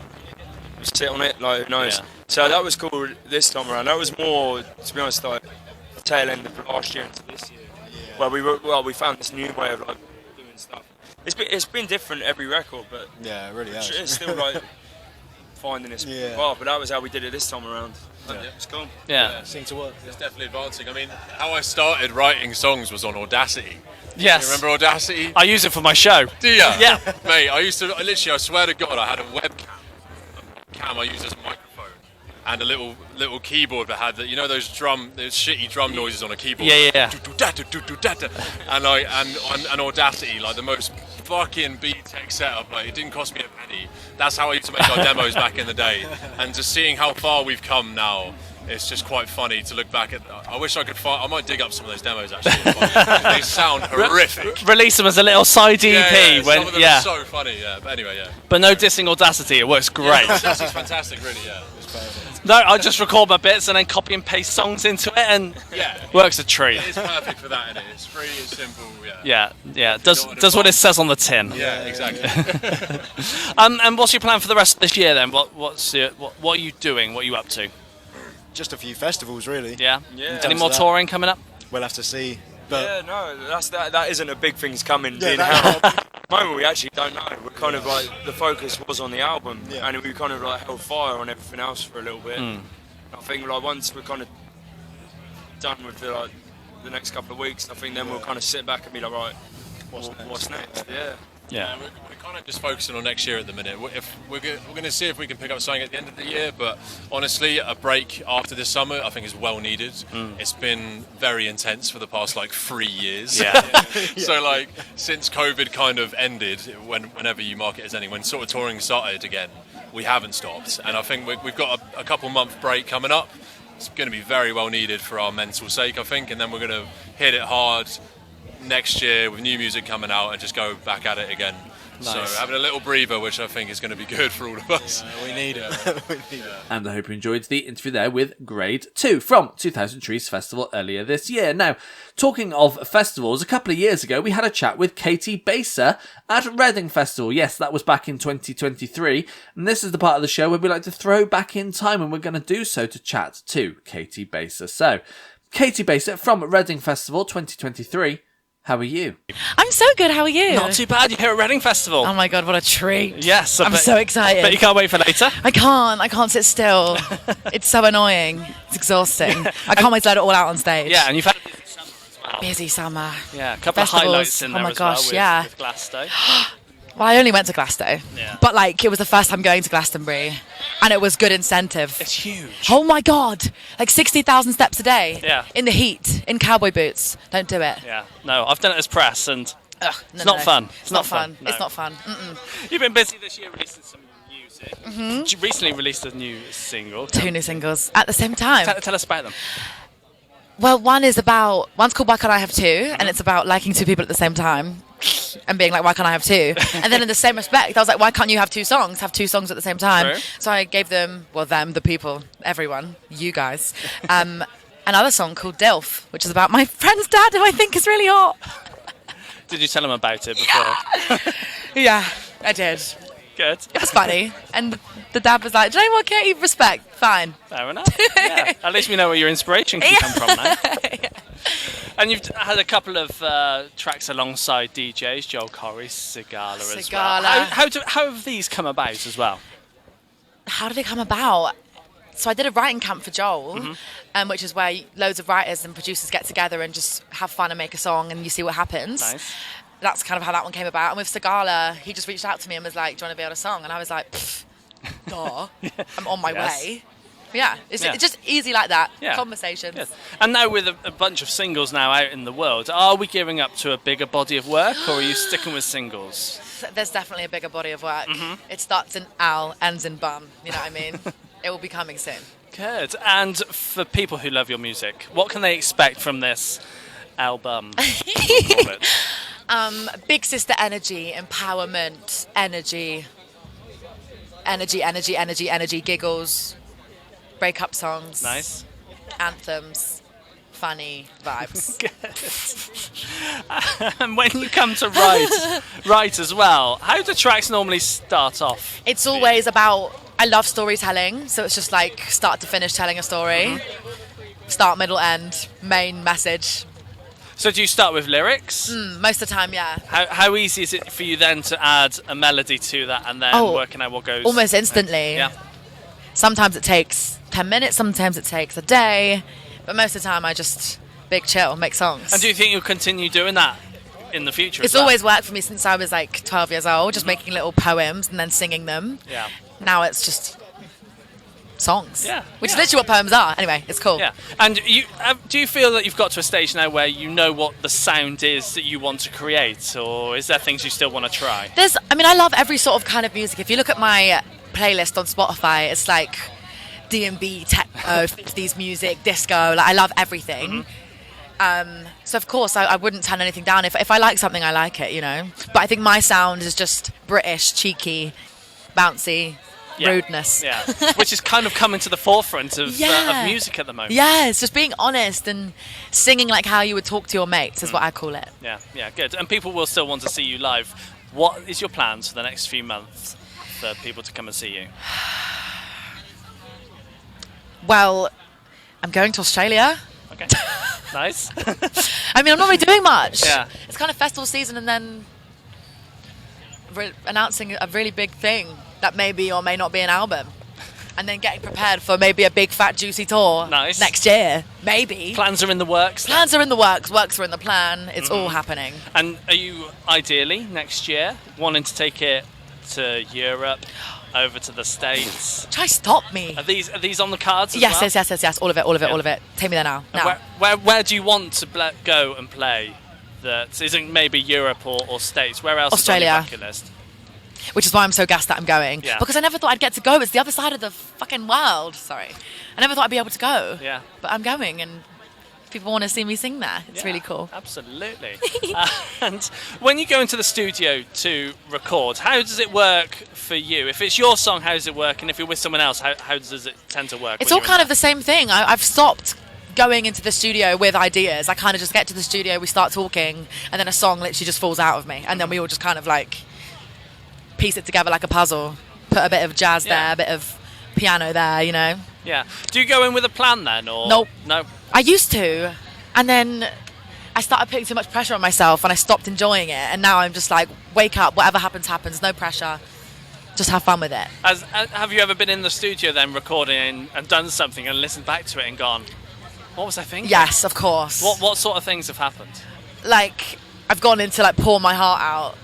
I: sit on it? Like, who knows?
G: Yeah.
I: So that was cool this time around. That was more, to be honest, like tail end of last year into this year. Where we found this new way of like doing stuff. It's been different every record, but
F: yeah, it really has.
I: It's still like finding its path. But that was how we did it this time around.
H: Yeah.
I: It's cool.
G: Yeah.
F: It seemed to work.
H: It's definitely advancing. I mean, how I started writing songs was on Audacity.
G: Yes.
H: You remember Audacity?
G: I use it for my show.
H: Do you?
G: Yeah.
H: Mate, I swear to God, I had a webcam. I used as a microphone. And a little keyboard that had those shitty drum noises on a keyboard.
G: Yeah.
H: And Audacity, like the most fucking B-Tech setup. Like it didn't cost me a penny. That's how I used to make our demos back in the day. And just seeing how far we've come now, it's just quite funny to look back at. I wish I could find. I might dig up some of those demos actually. They sound horrific.
G: Release them as a little side EP.
H: Yeah, some of them are so funny. Yeah, but anyway, yeah.
G: But no dissing Audacity. It works great.
H: Audacity's fantastic, really. Yeah.
G: No, I just record my bits and then copy and paste songs into it, and works a treat.
H: It's perfect for that, isn't it? It's free, it's simple. Yeah.
G: Yeah. Does what it says on the tin.
H: Yeah, exactly.
G: And what's your plan for the rest of this year then? What are you doing? What are you up to?
F: Just a few festivals, really.
G: Yeah.
I: Yeah.
G: Any more touring coming up?
F: We'll have to see.
I: But that isn't a big thing's coming.
F: Yeah,
I: At the moment, we actually don't know. We're kind of like the focus was on the album, and we kind of like held fire on everything else for a little bit. I think like once we're kind of done with the next couple of weeks, I think then we'll kind of sit back and be like, right, what's next?
G: Yeah.
H: We're kind of just focusing on next year at the minute. If we're going to see if we can pick up something at the end of the year, but honestly, a break after this summer I think is well needed. It's been very intense for the past 3 years.
G: Yeah.
H: So since COVID kind of ended, whenever you mark it as ending, when sort of touring started again, we haven't stopped, and I think we've got a couple month break coming up. It's going to be very well needed for our mental sake, I think, and then we're going to hit it hard next year with new music coming out and just go back at it again. Nice. So having a little breather, which I think is going to be good for all of us.
F: We need it.
A: And I hope you enjoyed the interview there with Grade 2 from 2000 Trees Festival earlier this year. Now, talking of festivals, a couple of years ago we had a chat with Caity Baser at Reading Festival. Yes, that was back in 2023. And this is the part of the show where we like to throw back in time, and we're going to do so to chat to Caity Baser. So, Caity Baser from Reading Festival 2023. How are you?
J: I'm so good. How are you?
G: Not too bad. You're here at Reading Festival.
J: Oh my god, what a treat!
G: Yes,
J: I'm so excited.
G: But you can't wait for later.
J: I can't sit still. It's so annoying. It's exhausting. I can't wait to let it all out on stage.
G: Yeah, and you've had a busy summer as well.
J: Busy summer.
G: Yeah, a couple
J: Festivals.
G: of highlights in there
J: oh my
G: as
J: gosh,
G: well with Glasgow.
J: Well, I only went to Glasgow, but it was the first time going to Glastonbury, and it was good incentive.
G: It's huge.
J: Oh my god, 60,000 steps a day.
G: Yeah.
J: In the heat, in cowboy boots. Don't do it.
G: Yeah. No, I've done it as press, and it's not fun.
J: It's not fun.
G: No.
J: It's not fun. Mm-mm.
G: You've been busy this year releasing some music. You recently released a new single.
J: 2 new singles at the same time.
G: Tell us about them.
J: Well, one's called Why Can't I Have Two, and it's about liking 2 people at the same time and being like, why can't I have 2? And then in the same respect, I was like, why can't you have 2 songs? Have 2 songs at the same time.
G: True.
J: So I gave them, the people, everyone, you guys, another song called Dilf, which is about my friend's dad, who I think is really hot.
G: Did you tell him about it before?
J: Yeah, I did.
G: Good.
J: It was funny. And the dad was like, do you know what, Katie? Respect. Fine.
G: Fair enough. Yeah. At least we know where your inspiration can come from now.
J: Yeah.
G: And you've had a couple of tracks alongside DJs, Joel Corey, Sigala as well. How have these come about as well?
J: How did it come about? So I did a writing camp for Joel, which is where loads of writers and producers get together and just have fun and make a song, and you see what happens.
G: Nice.
J: That's kind of how that one came about. And with Sigala, he just reached out to me and was like, do you want to be on a song? And I was like, duh, I'm on my way. Yeah, it's just easy like that.
G: Yeah.
J: Conversations.
G: Yes. And now with a bunch of singles now out in the world, are we giving up to a bigger body of work, or are you sticking with singles?
J: There's definitely a bigger body of work. It starts in al, ends in bum. You know what I mean? It will be coming soon.
G: Good. And for people who love your music, what can they expect from this album?
J: Big sister energy, empowerment, energy, giggles, breakup songs.
G: Nice.
J: Anthems. funny vibes.
G: And when you come to write as well, how do tracks normally start off?
J: It's always about, I love storytelling, so it's just like start to finish telling a story. Start, middle, end, main message.
G: So do you start with lyrics?
J: Most of the time, yeah.
G: How easy is it for you then to add a melody to that and then working out what goes?
J: Almost instantly.
G: Yeah.
J: Sometimes it takes 10 minutes, sometimes it takes a day, but most of the time I just big chill, make songs.
G: And do you think you'll continue doing that in the future?
J: It's always worked for me since I was like 12 years old, just making little poems and then singing them.
G: Yeah.
J: Now it's just songs.
G: Yeah.
J: Which is literally what poems are. Anyway, it's cool.
G: Yeah. And do you feel that you've got to a stage now where you know what the sound is that you want to create, or is there things you still want to try?
J: I love every sort of kind of music. If you look at my playlist on Spotify, it's like D&B, techno, 50s music, disco. Like I love everything. So of course I wouldn't turn anything down. If I like something, I like it, you know. But I think my sound is just British, cheeky, bouncy. Rudeness.
G: Yeah, which is kind of coming to the forefront of music at the moment.
J: Yeah, it's just being honest and singing like how you would talk to your mates is what I call it.
G: Yeah, good. And people will still want to see you live. What is your plans for the next few months for people to come and see you?
J: Well, I'm going to Australia.
G: Okay, nice.
J: I'm not really doing much.
G: Yeah.
J: It's kind of festival season and then announcing a really big thing that may be or may not be an album, and then getting prepared for maybe a big fat juicy tour next year, maybe.
G: Plans are in the works.
J: Works are in the plan. It's all happening.
G: And are you ideally next year wanting to take it to Europe, over to the States?
J: Try stop me.
G: Are these on the cards as
J: yes,
G: well?
J: Yes. All of it. Take me there now.
G: Where do you want to go and play that isn't maybe Europe or States? Where else
J: Australia.
G: is on your bucket list?
J: Which is why I'm so gassed that I'm going.
G: Yeah.
J: Because I never thought I'd get to go. It's the other side of the fucking world. Sorry. I never thought I'd be able to go.
G: Yeah.
J: But I'm going and people want to see me sing there. It's really cool.
G: Absolutely. And when you go into the studio to record, how does it work for you? If it's your song, how does it work? And if you're with someone else, how does it tend to work?
J: It's all kind of the same thing. I've stopped going into the studio with ideas. I kind of just get to the studio, we start talking, and then a song literally just falls out of me. And then we all just kind of like piece it together like a puzzle. Put a bit of jazz there, a bit of piano there, you know?
G: Yeah. Do you go in with a plan then? Or
J: Nope.
G: No?
J: I used to. And then I started putting too much pressure on myself and I stopped enjoying it. And now I'm just like, wake up, whatever happens, happens, no pressure. Just have fun with it.
G: Have you ever been in the studio then recording and done something and listened back to it and gone, what was I thinking?
J: Yes, of course.
G: What sort of things have happened?
J: Like, I've gone into like pour my heart out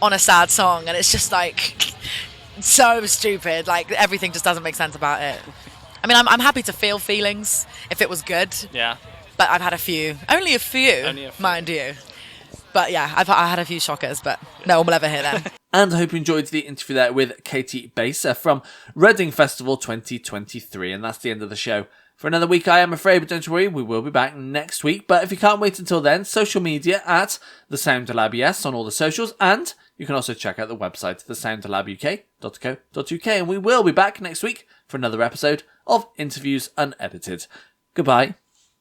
J: on a sad song and it's just like so stupid. Like everything just doesn't make sense about it. I mean, I'm happy to feel feelings if it was good.
G: Yeah.
J: But I've had a few. Only a few. Mind you. But yeah, I had a few shockers, but no one will ever hear them.
A: And I hope you enjoyed the interview there with Caity Baser from Reading Festival 2023. And that's the end of the show. For another week, I am afraid, but don't worry, we will be back next week. But if you can't wait until then, social media at The Sound Lab Yes on all the socials. And you can also check out the website, thesoundlabuk.co.uk. And we will be back next week for another episode of Interviews Unedited. Goodbye.